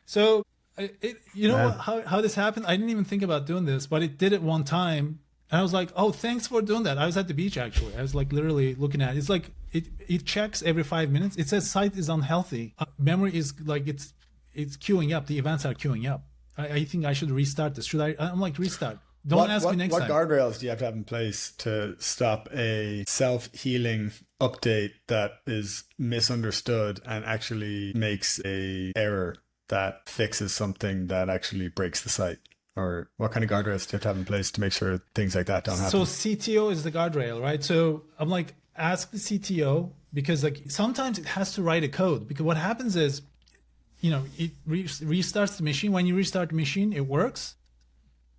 So, how this happened? I didn't even think about doing this, but it did it one time. And I was like, oh, thanks for doing that. I was at the beach, actually. I was like literally looking at it. It's like, it checks every 5 minutes. It says site is unhealthy. Memory is like, it's queuing up. The events are queuing up. I think I should restart this. I'm like, restart. Don't ask me next time. What guardrails do you have to have in place to stop a self-healing update that is misunderstood and actually makes a error that fixes something that actually breaks the site? Or what kind of guardrails do you have to have in place to make sure things like that don't happen? So CTO is the guardrail, right? So I'm like, ask the CTO, because like sometimes it has to write a code, because what happens is, it restarts the machine. When you restart the machine, it works.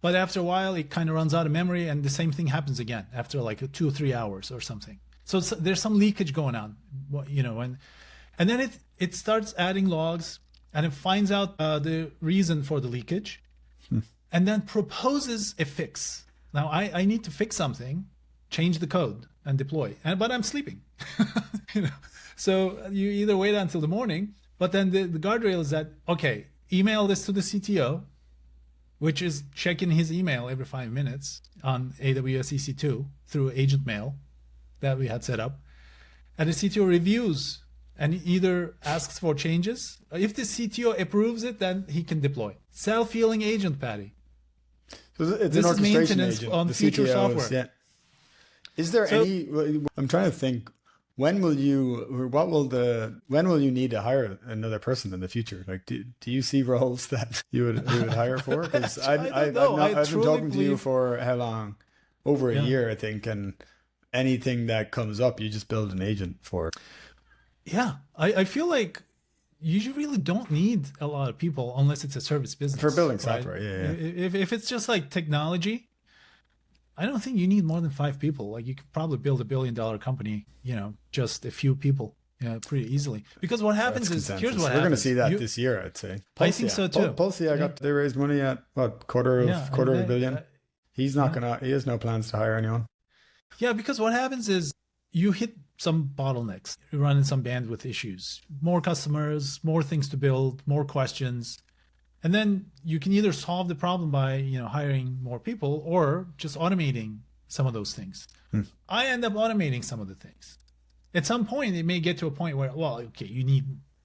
But after a while, it kind of runs out of memory, and the same thing happens again after like 2 or 3 hours or something. So there's some leakage going on, and then it starts adding logs, and it finds out the reason for the leakage. and then proposes a fix. Now I need to fix something, change the code and deploy, but I'm sleeping. So you either wait until the morning, but then the guardrail is that, okay, email this to the CTO, which is checking his email every 5 minutes on AWS EC2 through agent mail that we had set up. And the CTO reviews and either asks for changes. If the CTO approves it, then he can deploy. Self-healing agent, Paddy. So it's This an is orchestration maintenance agent. on The feature CTO software. Yeah. Is there any? I'm trying to think. When will you need to hire another person in the future? Like, do you see roles that you would hire for? Because I've been talking to you for how long? Over a year, I think, and anything that comes up, you just build an agent for. Yeah, I feel like you really don't need a lot of people unless it's a service business. For building right? software, yeah. If it's just like technology, I don't think you need more than 5 people. Like you could probably build $1 billion company, just a few people, pretty easily. Because what happens is, here's what happens. We're going to see that this year, I'd say. I think so too. Pulsia they raised money at quarter of a billion. He has no plans to hire anyone. Yeah, because what happens is you hit some bottlenecks, you run in some bandwidth issues, more customers, more things to build, more questions. And then you can either solve the problem by, hiring more people or just automating some of those things. I end up automating some of the things. At some point, it may get to a point where, you need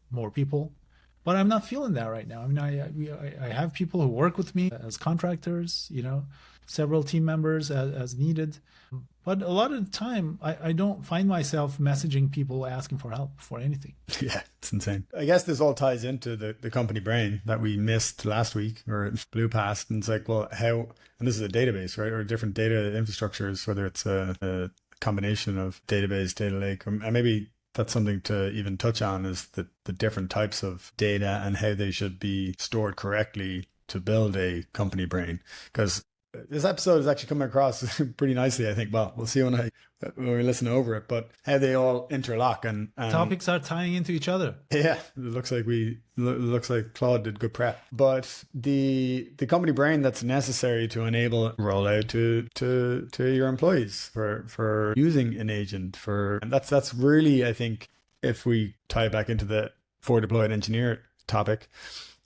more people, but I'm not feeling that right now. I mean, I have people who work with me as contractors, several team members as needed. But a lot of the time, I don't find myself messaging people asking for help for anything. Yeah, it's insane. I guess this all ties into the company brain that we missed last week or blew past. And it's like, well, how, and this is a database, right? Or different data infrastructures, whether it's a combination of database, data lake, and maybe that's something to even touch on is the different types of data and how they should be stored correctly to build a company brain. Because this episode is actually coming across pretty nicely, I think. Well, we'll see when we listen over it, but how they all interlock and topics are tying into each other. Yeah, it looks like Claude did good prep. But the company brain that's necessary to enable rollout to your employees for using an agent and that's really, I think, if we tie it back into the for deployed engineer topic.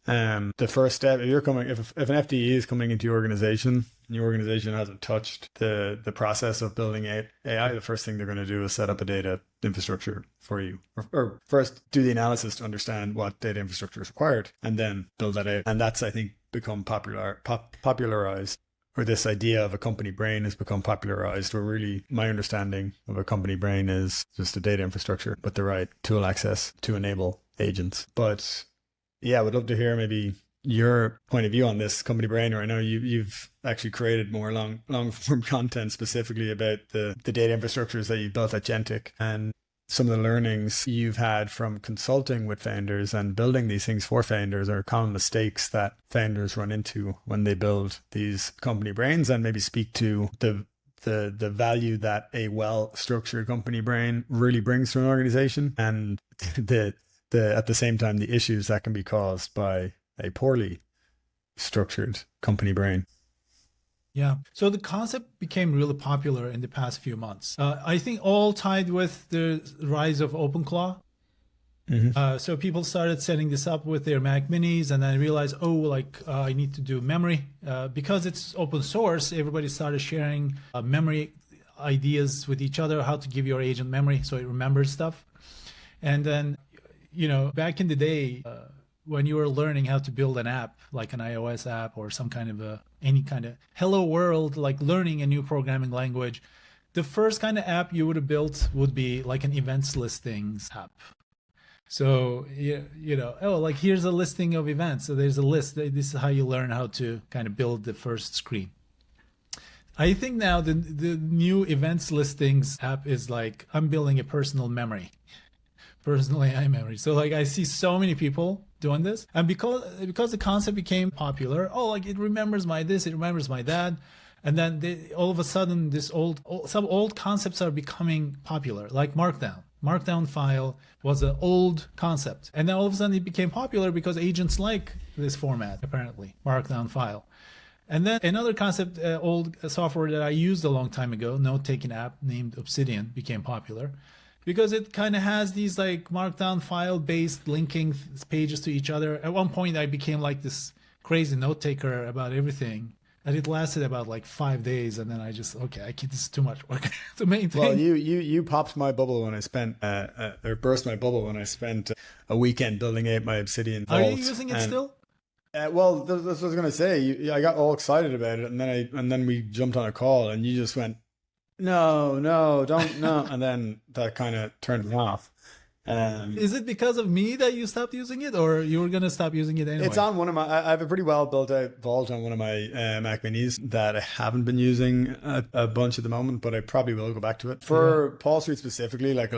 The first step, if an FDE is coming into your organization and your organization hasn't touched the process of building AI, the first thing they're going to do is set up a data infrastructure for you, or first do the analysis to understand what data infrastructure is required and then build that out. And that's, I think, become popularized, or this idea of a company brain has become popularized, where really my understanding of a company brain is just a data infrastructure with the right tool access to enable agents. But yeah, I would love to hear maybe your point of view on this company brain, or I know you've actually created more long form content specifically about the data infrastructures that you built at Gentic and some of the learnings you've had from consulting with founders and building these things for founders, or common mistakes that founders run into when they build these company brains, and maybe speak to the value that a well-structured company brain really brings to an organization, and at the same time, the issues that can be caused by a poorly structured company brain. Yeah. So the concept became really popular in the past few months. I think all tied with the rise of OpenClaw. Mm-hmm. So people started setting this up with their Mac Minis, and then realized, I need to do memory. Because it's open source, everybody started sharing memory ideas with each other, how to give your agent memory so it remembers stuff. And then back in the day, when you were learning how to build an app, like an iOS app or some kind of any kind of hello world, like learning a new programming language, the first kind of app you would have built would be like an events listings app. So, here's a listing of events. So there's a list. This is how you learn how to kind of build the first screen. I think now the new events listings app is like, I'm building a personal AI memory. So I see so many people doing this, and because the concept became popular, it remembers my this, it remembers my that, and then all of a sudden some old concepts are becoming popular, like Markdown file was an old concept, and then all of a sudden it became popular because agents like this format, apparently, Markdown file. And then another concept, old software that I used a long time ago, note-taking app named Obsidian, became popular because it kind of has these like markdown file-based linking pages to each other. At one point, I became like this crazy note-taker about everything. And it lasted about like 5 days, and then I just this is too much work to maintain. Well, you popped my bubble when I spent or burst my bubble when I spent a weekend building out my Obsidian vault. Are you using it still? Well, that's what I was gonna say. I got all excited about it, and then we jumped on a call, and you just went, no, don't, no, and then that kind of turned me off. Is it because of me that you stopped using it, or you were going to stop using it anyway? It's on one of my. I have a pretty well built out vault on one of my Mac Minis that I haven't been using a bunch at the moment, but I probably will go back to it. For Paul Street specifically, like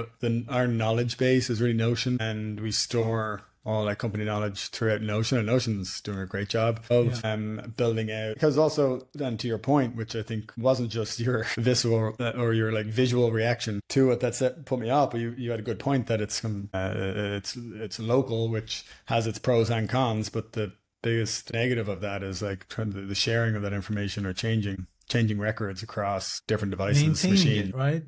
our knowledge base is really Notion, and we store all that company knowledge throughout Notion, and Notion's doing a great job of building out. Because also, then to your point, which I think wasn't just your visceral or your like visual reaction to it that put me off, but you had a good point that it's local, which has its pros and cons, but the biggest negative of that is like the sharing of that information or changing records across different devices, machines, right?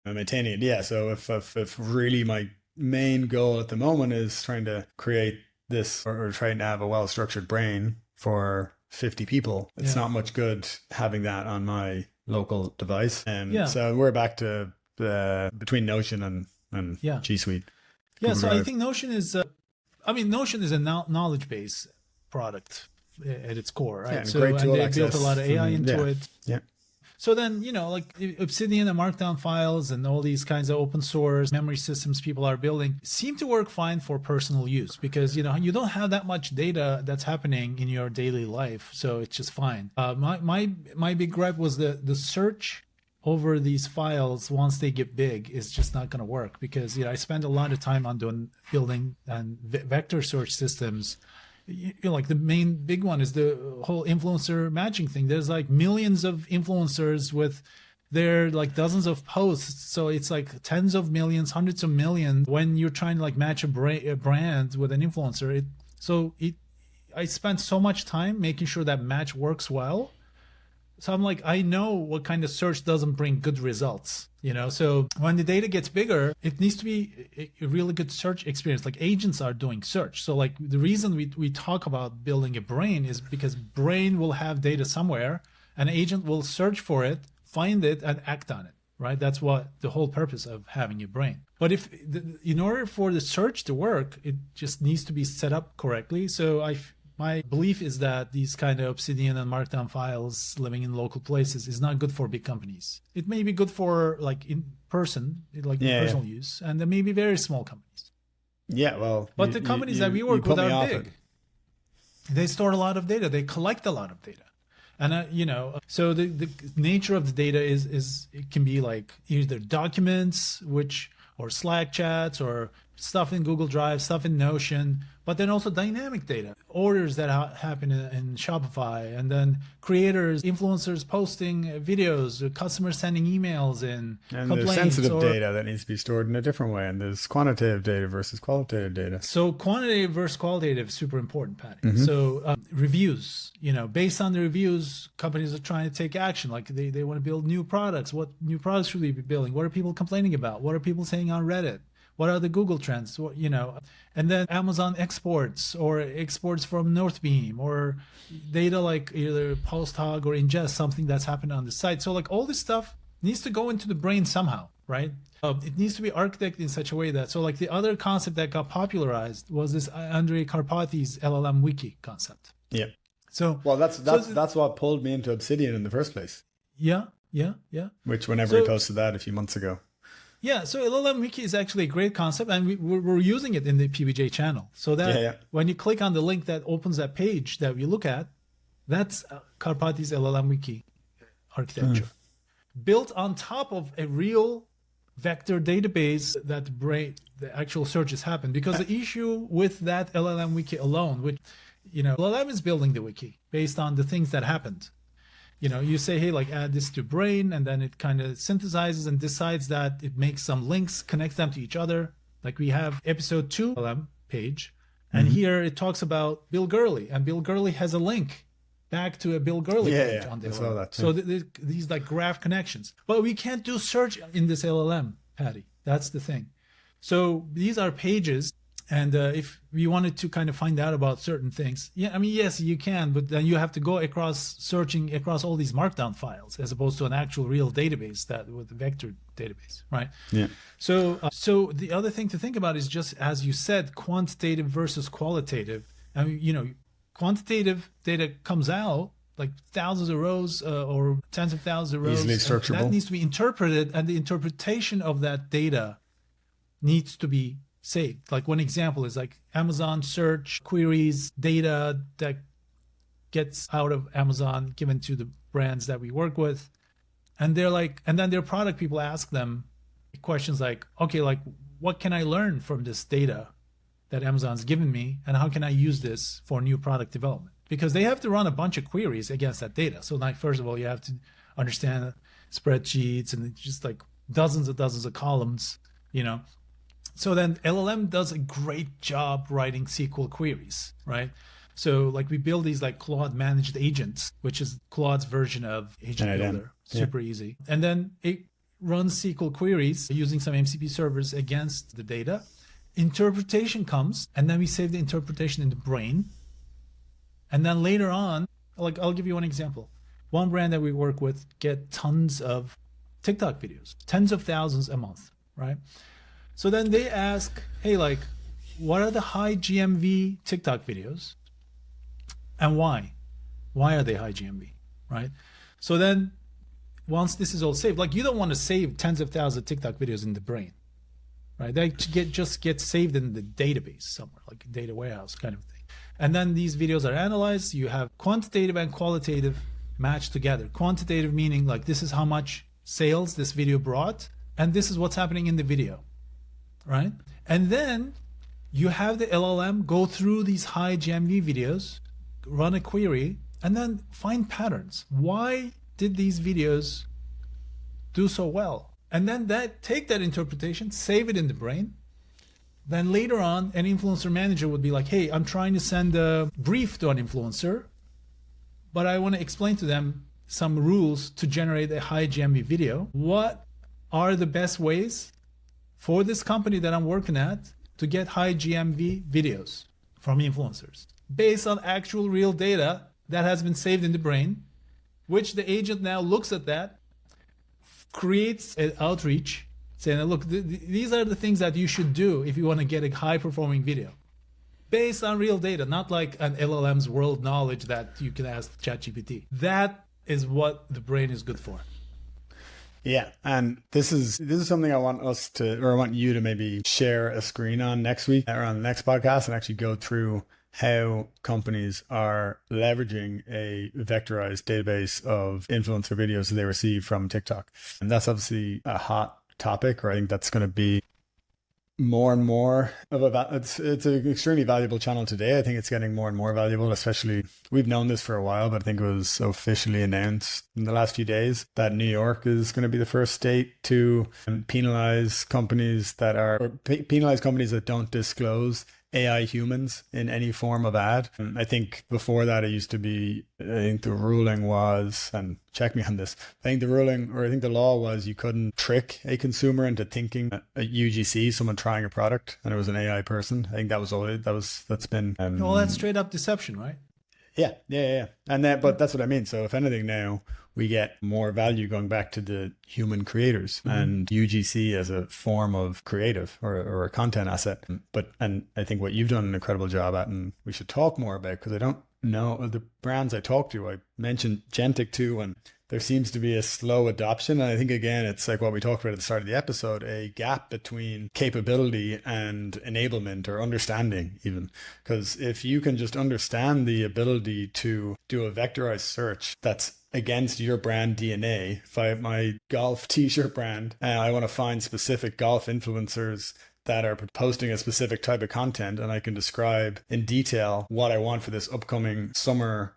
And maintaining it, yeah. So if really my main goal at the moment is trying to create this or trying to have a well-structured brain for 50 people, it's not much good having that on my local device. And so we're back to between Notion and G Suite. Yeah, so I think Notion is Notion is a knowledge base product at its core, right? Yeah, so great tool they built a lot of AI into it. Yeah. So then, like Obsidian and Markdown files and all these kinds of open source memory systems people are building seem to work fine for personal use because, you don't have that much data that's happening in your daily life. So it's just fine. My big gripe was the search over these files once they get big is just not going to work because, I spend a lot of time on building and vector search systems. Like the main big one is the whole influencer matching thing. There's like millions of influencers with their like dozens of posts. So it's like tens of millions, hundreds of millions when you're trying to like match a brand with an influencer. I spent so much time making sure that match works well. So I'm like, I know what kind of search doesn't bring good results, So when the data gets bigger, it needs to be a really good search experience. Like agents are doing search. So like the reason we talk about building a brain is because brain will have data somewhere. An agent will search for it, find it, and act on it, right? That's what the whole purpose of having a brain. But in order for the search to work, it just needs to be set up correctly. So my belief is that these kind of Obsidian and Markdown files living in local places is not good for big companies. It may be good for like in person, like personal use, and there may be very small companies. Yeah, well, but the companies that we work with are big. They store a lot of data. They collect a lot of data, and so the nature of the data is it can be like either documents, or Slack chats, or stuff in Google Drive, stuff in Notion, but then also dynamic data, orders that happen in Shopify, and then creators, influencers posting videos, customers sending emails in, and there's sensitive data that needs to be stored in a different way, and there's quantitative data versus qualitative data. So quantitative versus qualitative is super important, Paddy. Mm-hmm. So reviews, based on the reviews, companies are trying to take action. Like they want to build new products. What new products should we be building? What are people complaining about? What are people saying on Reddit? What are the Google trends? And then Amazon exports or exports from Northbeam or data like either PulseHog or ingest something that's happened on the site. So like all this stuff needs to go into the brain somehow, right? It needs to be architected in such a way that, so like the other concept that got popularized was this Andrei Karpathy's LLM wiki concept. Yeah. So well, that's what pulled me into Obsidian in the first place. Yeah. Which whenever he posted that a few months ago. Yeah, so LLM Wiki is actually a great concept, and we're using it in the PBJ channel. So that when you click on the link that opens that page that we look at, that's Karpathy's LLM Wiki architecture. Built on top of a real vector database that the actual searches happen. Because the issue with that LLM Wiki alone, which, LLM is building the wiki based on the things that happened. You say, hey, like add this to brain, and then it kind of synthesizes and decides that it makes some links, connects them to each other. Like we have episode 2 LM page, and here it talks about Bill Gurley, and Bill Gurley has a link back to a Bill Gurley page on the I saw LLM. that too. So these like graph connections. But we can't do search in this LLM, Paddy. That's the thing. So these are pages. And if you wanted to kind of find out about certain things, yes, you can, but then you have to go searching across all these markdown files as opposed to an actual real database with a vector database, right? Yeah. So the other thing to think about is just, as you said, quantitative versus qualitative. I mean, quantitative data comes out like thousands of rows or tens of thousands of rows. Easily searchable. That needs to be interpreted, and the interpretation of that data needs to be saved. Like one example is like Amazon search queries data that gets out of Amazon given to the brands that we work with. And then their product people ask them questions like, okay, like what can I learn from this data that Amazon's given me, and how can I use this for new product development? Because they have to run a bunch of queries against that data. So like, first of all, you have to understand spreadsheets and just like dozens of columns, So then LLM does a great job writing SQL queries, right? So like we build these like Claude managed agents, which is Claude's version of Agent Builder, super easy. And then it runs SQL queries using some MCP servers against the data. Interpretation comes, and then we save the interpretation in the brain. And then later on, like I'll give you one example. One brand that we work with get tons of TikTok videos, tens of thousands a month, right? So then they ask, hey, like, what are the high GMV TikTok videos and why? Why are they high GMV, right? So then once this is all saved, like you don't want to save tens of thousands of TikTok videos in the brain, right? They just get saved in the database somewhere, like a data warehouse kind of thing. And then these videos are analyzed. You have quantitative and qualitative matched together. Quantitative meaning like this is how much sales this video brought, and this is what's happening in the video. Right? And then you have the LLM go through these high GMV videos, run a query, and then find patterns. Why did these videos do so well? And then take that interpretation, save it in the brain. Then later on, an influencer manager would be like, hey, I'm trying to send a brief to an influencer, but I want to explain to them some rules to generate a high GMV video. What are the best ways for this company that I'm working at to get high GMV videos from influencers based on actual real data that has been saved in the brain, which the agent now looks at that, creates an outreach saying, look, these are the things that you should do if you want to get a high performing video based on real data, not like an LLM's world knowledge that you can ask ChatGPT. That is what the brain is good for. Yeah, and this is something I want I want you to maybe share a screen on next week or on the next podcast and actually go through how companies are leveraging a vectorized database of influencer videos that they receive from TikTok. And that's obviously a hot topic, or I think that's going to be more and more of it's an extremely valuable channel today. I think it's getting more and more valuable, especially we've known this for a while, but I think it was officially announced in the last few days that New York is going to be the first state to penalize companies that don't disclose AI humans in any form of ad. And I think before that, it used to be, I think the ruling was, and check me on this, I think the law was you couldn't trick a consumer into thinking a UGC, someone trying a product, and it was an AI person. I think that was all that's been... well, that's straight up deception, right? Yeah. But that's what I mean. So if anything now, we get more value going back to the human creators and UGC as a form of creative or a content asset. And I think what you've done an incredible job at, and we should talk more about, because I don't know the brands I talk to. I mentioned Gentic too, and there seems to be a slow adoption. And I think, again, it's like what we talked about at the start of the episode, a gap between capability and enablement or understanding even. Because if you can just understand the ability to do a vectorized search that's against your brand DNA, if I have my golf t-shirt brand and I want to find specific golf influencers that are posting a specific type of content, and I can describe in detail what I want for this upcoming summer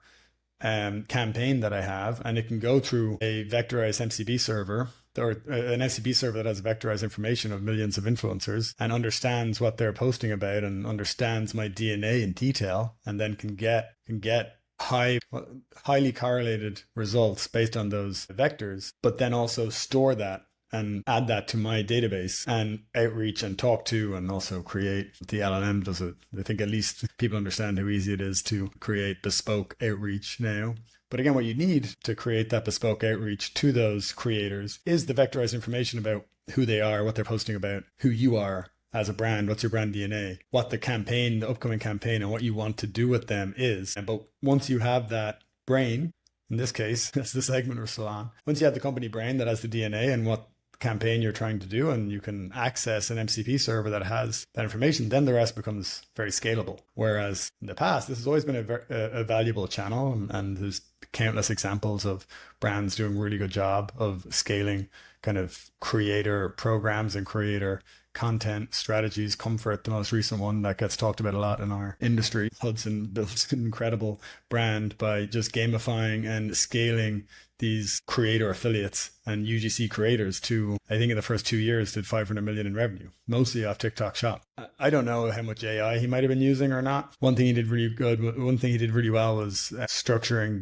campaign that I have, and it can go through a vectorized MCP server or an MCP server that has vectorized information of millions of influencers and understands what they're posting about and understands my DNA in detail, and then can get highly correlated results based on those vectors, but then also store that and add that to my database and outreach and talk to and also create. The LLM does it. I think at least people understand how easy it is to create bespoke outreach now. But again, what you need to create that bespoke outreach to those creators is the vectorized information about who they are, what they're posting about, who you are as a brand, what's your brand DNA, what the campaign, the upcoming campaign, and what you want to do with them is. But once you have that brain, in this case, that's the segment we're still on. Once you have the company brain that has the DNA and what campaign you're trying to do, and you can access an MCP server that has that information, then the rest becomes very scalable. Whereas in the past, this has always been a valuable channel, and there's countless examples of brands doing a really good job of scaling kind of creator programs and creator content strategies. Comfort, the most recent one that gets talked about a lot in our industry. Hudson built an incredible brand by just gamifying and scaling these creator affiliates and UGC creators to, I think in the first 2 years, did 500 million in revenue, mostly off TikTok Shop. I don't know how much AI he might have been using or not. One thing he did really well was structuring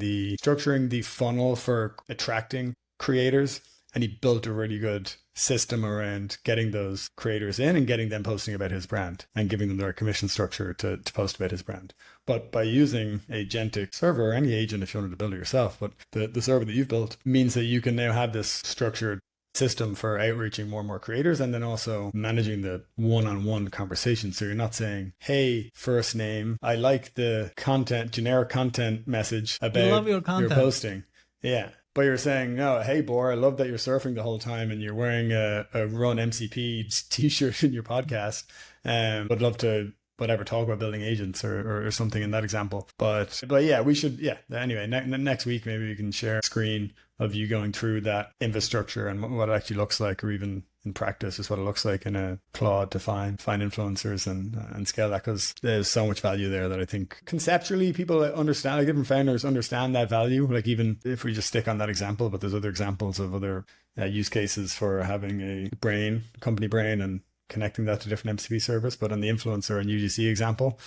the funnel for attracting creators. And he built a really good system around getting those creators in and getting them posting about his brand and giving them their commission structure to post about his brand. But by using agentic server, or any agent if you wanted to build it yourself, but the server that you've built means that you can now have this structured system for outreaching more and more creators, and then also managing the one-on-one conversation. So you're not saying, hey, first name, I like the content, generic content message about your posting. Yeah. But you're saying, no, hey, Bora, I love that you're surfing the whole time and you're wearing a Run MCP t-shirt in your podcast. Would love to, whatever, talk about building agents or something in that example. But yeah, we should, yeah. Anyway, next week, maybe we can share a screen of you going through that infrastructure and what it actually looks like, or even in practice is what it looks like in a Claude to find influencers and scale that, because there's so much value there that I think conceptually people understand, like different founders understand that value. Like even if we just stick on that example, but there's other examples of other use cases for having a brain, company brain, and connecting that to different MCP servers. But on the influencer and UGC example,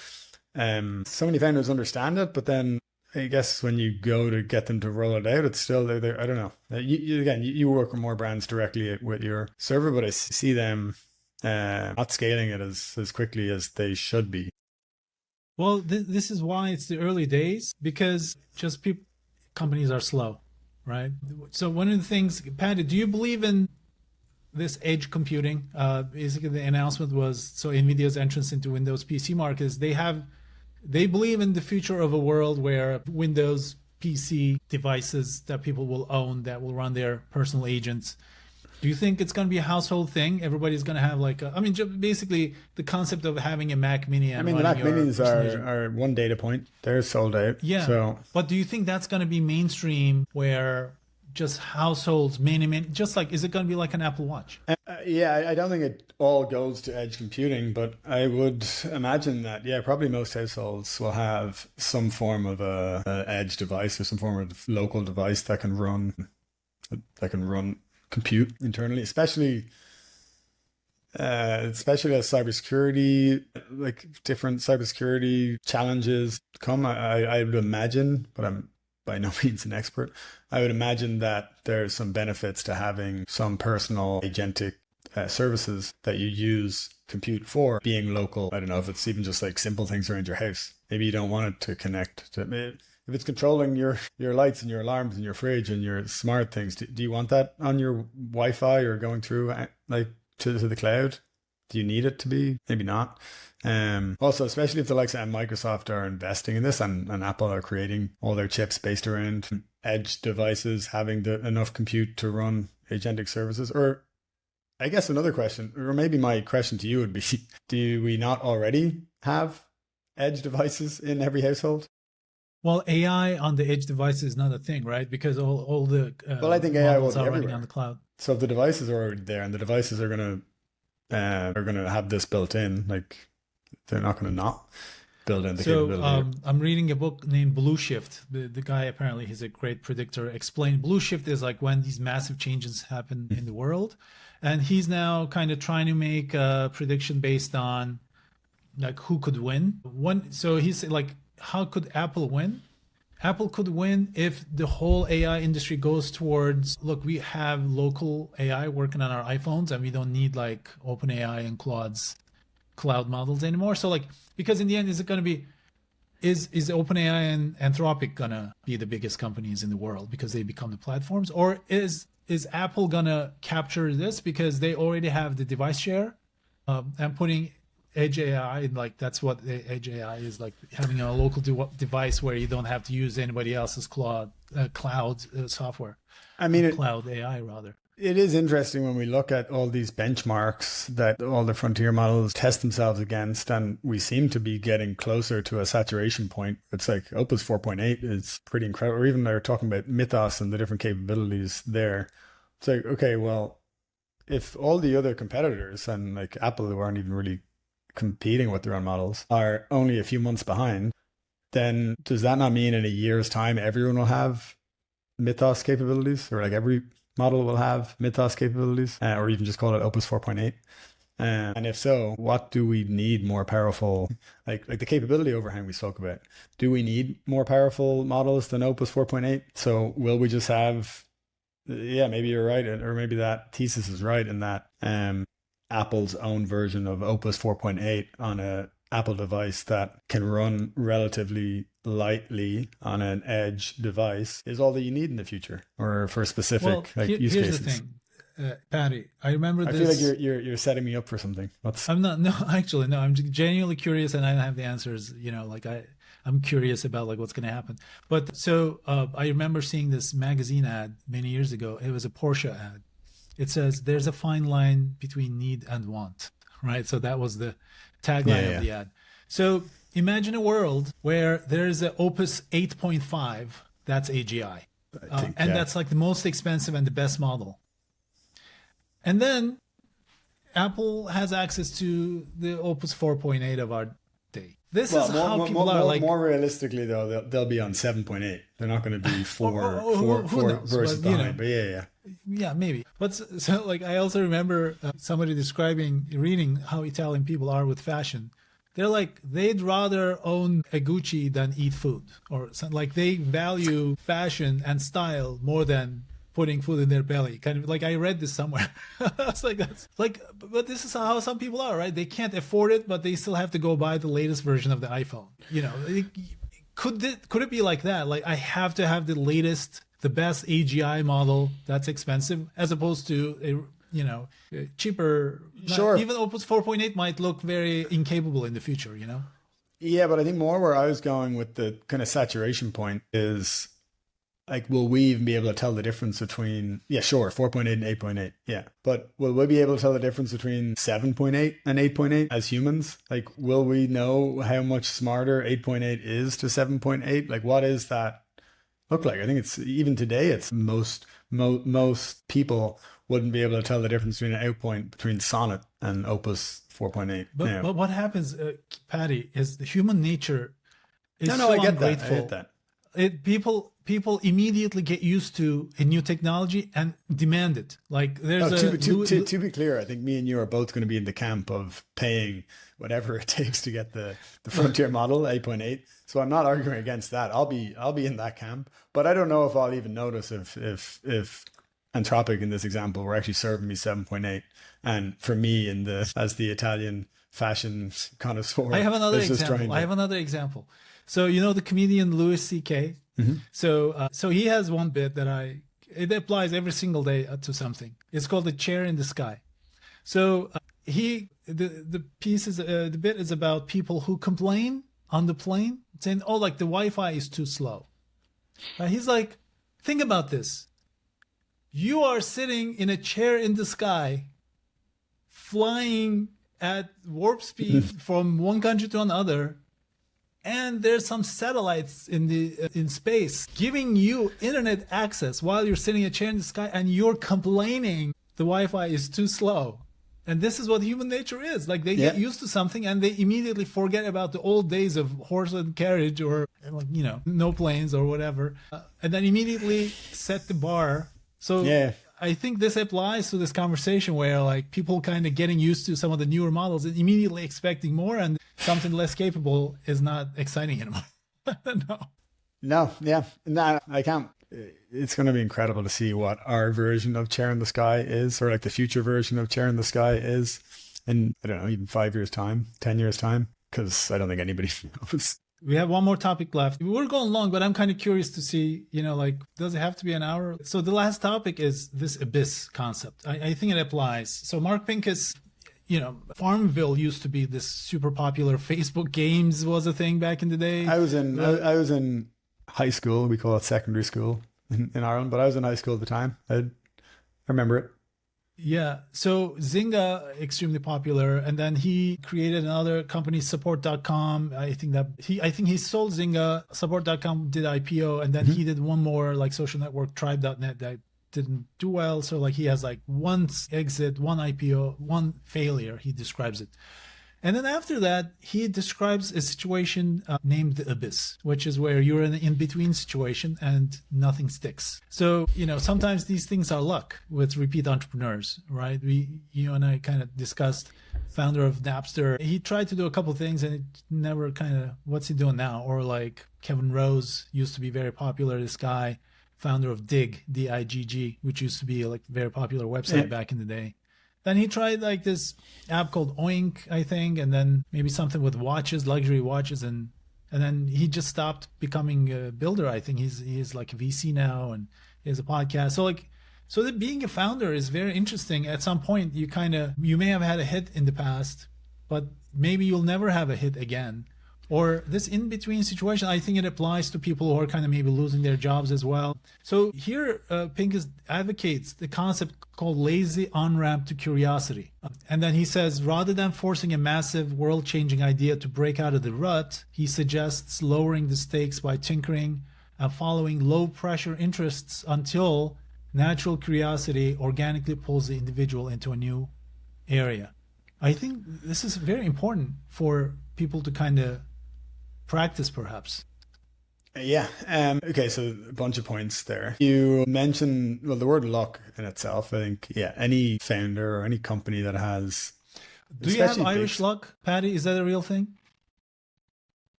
so many founders understand it, but then I guess when you go to get them to roll it out, it's still there. I don't know. You work with more brands directly with your server, but I see them not scaling it as quickly as they should be. Well, this is why it's the early days, because just companies are slow, right? So one of the things, Paddy, do you believe in this edge computing? Basically, the announcement was, so Nvidia's entrance into Windows PC market is they believe in the future of a world where Windows PC devices that people will own that will run their personal agents. Do you think it's going to be a household thing? Everybody's going to have basically the concept of having a Mac Mini. And the Mac Minis are one data point. They're sold out. Yeah. So. But do you think that's going to be mainstream where just households, just like, is it going to be like an Apple Watch? Yeah, I don't think it all goes to edge computing, but I would imagine that, yeah, probably most households will have some form of a edge device or some form of local device that can run compute internally, especially as cybersecurity, like different cybersecurity challenges come. I would imagine, but I'm by no means an expert, I would imagine that there's some benefits to having some personal agentic services that you use compute for being local. I don't know if it's even just like simple things around your house. Maybe you don't want it to connect to, if it's controlling your lights and your alarms and your fridge and your smart things, do you want that on your Wi-Fi or going through like to the cloud? Do you need it to be? Maybe not. Also, especially if the likes of Microsoft are investing in this and Apple are creating all their chips based around edge devices, having enough compute to run agentic services. Or I guess another question, or maybe my question to you would be, do we not already have edge devices in every household? Well, AI on the edge device is not a thing, right? Because all the I think AI will be running everywhere on the cloud. So if the devices are already there and the devices are going to have this built in, like they're not going to not build in the capability. I'm reading a book named Blue Shift. The guy, apparently he's a great predictor. Explained Blue Shift is like when these massive changes happen in the world, and he's now kind of trying to make a prediction based on like who could win. So he's like, how could Apple win? Apple could win if the whole AI industry goes towards, look, we have local AI working on our iPhones and we don't need like OpenAI and Claude's cloud models anymore. So like, because in the end, is it going to be, is OpenAI and Anthropic going to be the biggest companies in the world because they become the platforms? Or is Apple going to capture this because they already have the device share and putting Edge AI, like that's what Edge AI is, like having a local device where you don't have to use anybody else's cloud software. I mean, cloud AI rather. It is interesting when we look at all these benchmarks that all the frontier models test themselves against, and we seem to be getting closer to a saturation point. It's like Opus 4.8 is pretty incredible. Or even they're talking about Mythos and the different capabilities there. It's like, okay, well, if all the other competitors and like Apple, who aren't even really competing with their own models, are only a few months behind, then does that not mean in a year's time everyone will have Mythos capabilities, or like every model will have Mythos capabilities, or even just call it Opus 4.8? And if so, what do we need more powerful, like the capability overhang we spoke about? Do we need more powerful models than Opus 4.8? So will we just have, yeah, maybe you're right, or maybe that thesis is right in that Apple's own version of Opus 4.8 on a Apple device that can run relatively lightly on an edge device is all that you need in the future, or for specific use cases. Here's the thing, Paddy. I remember this. I feel like you're setting me up for something. I'm not. No, actually, no. I'm genuinely curious, and I don't have the answers. You know, like I'm curious about like what's going to happen. But so I remember seeing this magazine ad many years ago. It was a Porsche ad. It says, "There's a fine line between need and want." Right. So that was the tagline of the ad. So imagine a world where there's an Opus 8.5 that's AGI, that's like the most expensive and the best model. And then Apple has access to the Opus 4.8 of our day. This is how people are like. More realistically, though, they'll be on 7.8. They're not going to be four versions behind. But yeah, maybe. But so like I also remember somebody reading how Italian people are with fashion. They're like, they'd rather own a Gucci than eat food, or something. Like they value fashion and style more than putting food in their belly. Kind of like I read this somewhere. I was like, that's like, but this is how some people are, right? They can't afford it, but they still have to go buy the latest version of the iPhone. You know, could it be like that? Like I have to have the latest, the best AGI model that's expensive, as opposed to a cheaper. Sure. Even Opus 4.8 might look very incapable in the future, you know? Yeah, but I think more where I was going with the kind of saturation point is like, will we even be able to tell the difference between, 4.8 and 8.8? Yeah. But will we be able to tell the difference between 7.8 and 8.8 as humans? Like, will we know how much smarter 8.8 is to 7.8? Like, what is that look like? I think it's, even today, it's most people wouldn't be able to tell the difference between an outpoint between Sonnet and Opus 4.8. But what happens, Paddy, is the human nature is I get ungrateful. That. I get that. People immediately get used to a new technology and demand it. Like there's to be clear, I think me and you are both going to be in the camp of paying whatever it takes to get the frontier model 8.8. So I'm not arguing against that. I'll be in that camp, but I don't know if I'll even notice if Anthropic in this example were actually serving me 7.8, and for me as the Italian fashion connoisseur, I have another example. So you know the comedian Louis C.K. Mm-hmm. So he has one bit that it applies every single day to something. It's called the chair in the sky. So the bit is about people who complain on the plane, saying, "Oh, like the Wi-Fi is too slow." He's like, think about this. You are sitting in a chair in the sky, flying at warp speed from one country to another, and there's some satellites in space giving you internet access while you're sitting in a chair in the sky, and you're complaining the Wi-Fi is too slow. And this is what human nature is. Like they get used to something and they immediately forget about the old days of horse and carriage, or no planes or whatever, and then immediately set the bar. So I think this applies to this conversation where like people kind of getting used to some of the newer models and immediately expecting more, and something less capable is not exciting anymore. No. No, yeah, no, I can't. It's going to be incredible to see what our version of Chair in the Sky is, or like the future version of Chair in the Sky is in, I don't know, even 5 years' time, 10 years' time, because I don't think anybody knows. We have one more topic left. We're going long, but I'm kind of curious to see, like, does it have to be an hour? So the last topic is this abyss concept. I think it applies. So Mark Pincus, Farmville used to be this super popular. Facebook games was a thing back in the day. I was in high school. We call it secondary school in Ireland, but I was in high school at the time. I remember it. Yeah. So Zynga, extremely popular. And then he created another company, support.com. I think he sold Zynga. Support.com did IPO. And then he did one more like social network, tribe.net, that didn't do well. So like he has like one exit, one IPO, one failure. He describes it. And then after that, he describes a situation named the abyss, which is where you're in an in-between situation and nothing sticks. So, sometimes these things are luck with repeat entrepreneurs, right? You and I kind of discussed founder of Napster. He tried to do a couple of things and it never what's he doing now? Or like Kevin Rose used to be very popular, this guy, founder of Digg, D-I-G-G, which used to be like a very popular website back in the day. Then he tried like this app called Oink, I think, and then maybe something with watches, luxury watches, and then he just stopped becoming a builder. I think he's like a VC now, and he has a podcast. So that being a founder is very interesting. At some point, you may have had a hit in the past, but maybe you'll never have a hit again. Or this in-between situation, I think it applies to people who are kind of maybe losing their jobs as well. So here, Pincus advocates the concept called lazy on-ramp to curiosity. And then he says, rather than forcing a massive world-changing idea to break out of the rut, he suggests lowering the stakes by tinkering and following low-pressure interests until natural curiosity organically pulls the individual into a new area. I think this is very important for people to kind of practice, perhaps. Yeah. Okay. So a bunch of points there. You mentioned, the word luck in itself. I think, any founder or any company that has. Do you have Irish luck, Paddy? Is that a real thing?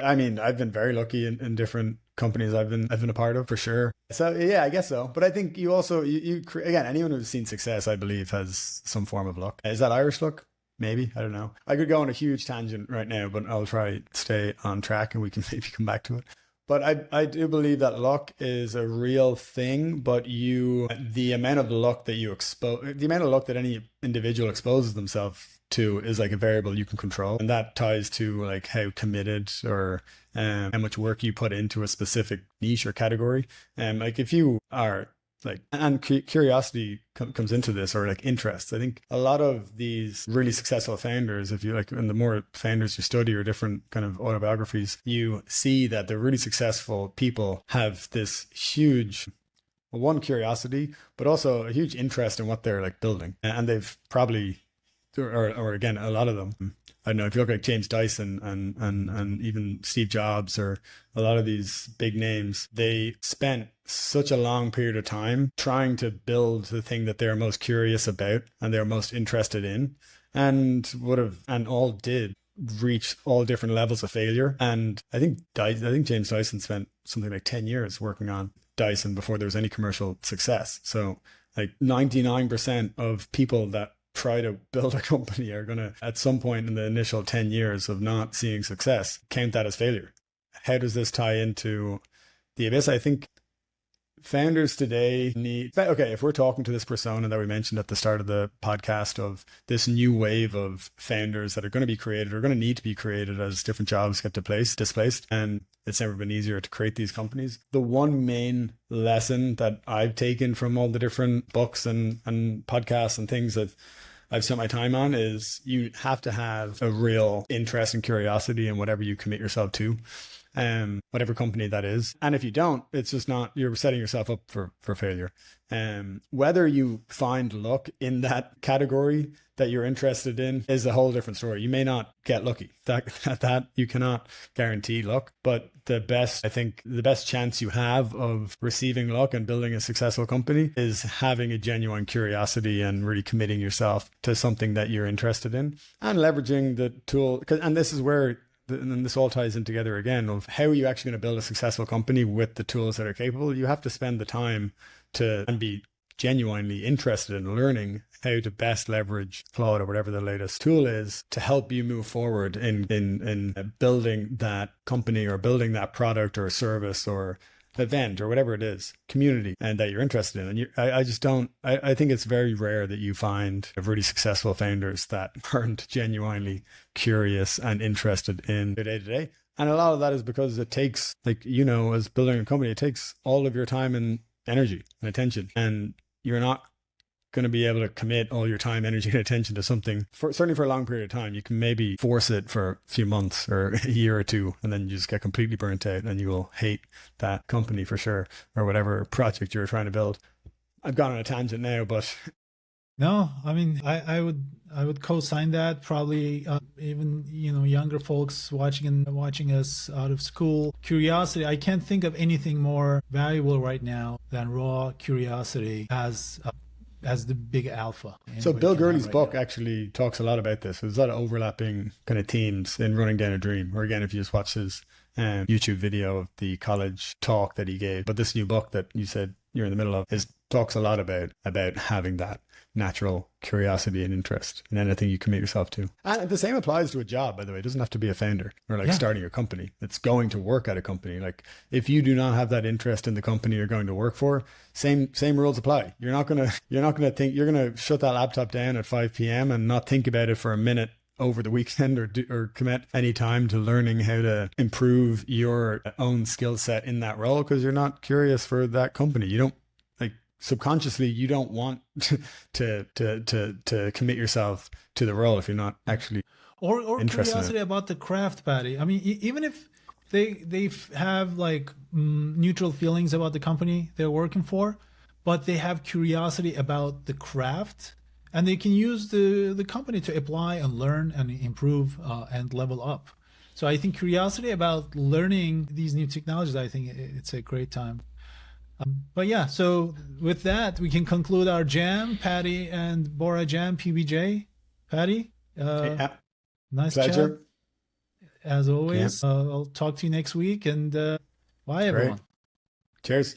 I mean, I've been very lucky in different companies I've been a part of, for sure. So yeah, I guess so. But I think you also, again, anyone who's seen success, I believe, has some form of luck. Is that Irish luck? Maybe. I don't know. I could go on a huge tangent right now, but I'll try to stay on track and we can maybe come back to it. But I do believe that luck is a real thing, but the amount of luck that any individual exposes themselves to is like a variable you can control. And that ties to like how committed or how much work you put into a specific niche or category. Like if you are and curiosity comes into this, or like interest. I think a lot of these really successful founders, if you like, and the more founders you study or different kind of autobiographies, you see that the really successful people have this huge, one, curiosity, but also a huge interest in what they're like building. And they've probably, or again, a lot of them, I don't know, if you look at James Dyson and even Steve Jobs or a lot of these big names, they spent such a long period of time trying to build the thing that they're most curious about and they're most interested in, and all did reach all different levels of failure. And I think James Dyson spent something like 10 years working on Dyson before there was any commercial success. So like 99% of people that try to build a company are going to, at some point in the initial 10 years of not seeing success, count that as failure. How does this tie into the abyss? I think founders today if we're talking to this persona that we mentioned at the start of the podcast of this new wave of founders that are going to be created or going to need to be created as different jobs get displaced, and it's never been easier to create these companies. The one main lesson that I've taken from all the different books and podcasts and things that I've spent my time on is you have to have a real interest and curiosity in whatever you commit yourself to. Whatever company that is. And if you don't, it's just not, you're setting yourself up for failure. Whether you find luck in that category that you're interested in is a whole different story. You may not get lucky. That you cannot guarantee luck, but the best chance you have of receiving luck and building a successful company is having a genuine curiosity and really committing yourself to something that you're interested in and leveraging the tool. And this is where and then this all ties in together again, of how are you actually going to build a successful company with the tools that are capable? You have to spend the time and be genuinely interested in learning how to best leverage Claude or whatever the latest tool is to help you move forward in building that company or building that product or service or event or whatever it is, community, and that you're interested in. And I think it's very rare that you find really successful founders that aren't genuinely curious and interested in their day-to-day. And a lot of that is because it takes, like, as building a company, it takes all of your time and energy and attention. And you're not going to be able to commit all your time, energy, and attention to something certainly for a long period of time. You can maybe force it for a few months or a year or two, and then you just get completely burnt out and you will hate that company for sure, or whatever project you're trying to build. I've gone on a tangent now, but no, I mean, I would co-sign that. Probably even younger folks watching us out of school. Curiosity. I can't think of anything more valuable right now than raw curiosity as the big alpha. So Bill Gurley's book actually talks a lot about this. There's a lot of overlapping kind of themes in Running Down a Dream. Or again, if you just watch his YouTube video of the college talk that he gave, but this new book that you said you're in the middle of talks a lot about having that natural curiosity and interest in anything you commit yourself to. And the same applies to a job, by the way. It doesn't have to be a founder or starting a company. It's going to work at a company. Like, if you do not have that interest in the company you're going to work for, same rules apply. You're not gonna think, you're gonna shut that laptop down at 5 p.m. and not think about it for a minute over the weekend or commit any time to learning how to improve your own skill set in that role because you're not curious for that company. You don't, subconsciously, you don't want to commit yourself to the role if you're not actually or interested curiosity about the craft, Paddy. I mean, even if they have neutral feelings about the company they're working for, but they have curiosity about the craft, and they can use the company to apply and learn and improve and level up. So I think curiosity about learning these new technologies, I think it's a great time. But yeah, so with that, we can conclude our jam, Paddy and Bora Jam, PBJ. Paddy, nice pleasure. chat. As always, I'll talk to you next week, and bye, everyone. Great. Cheers.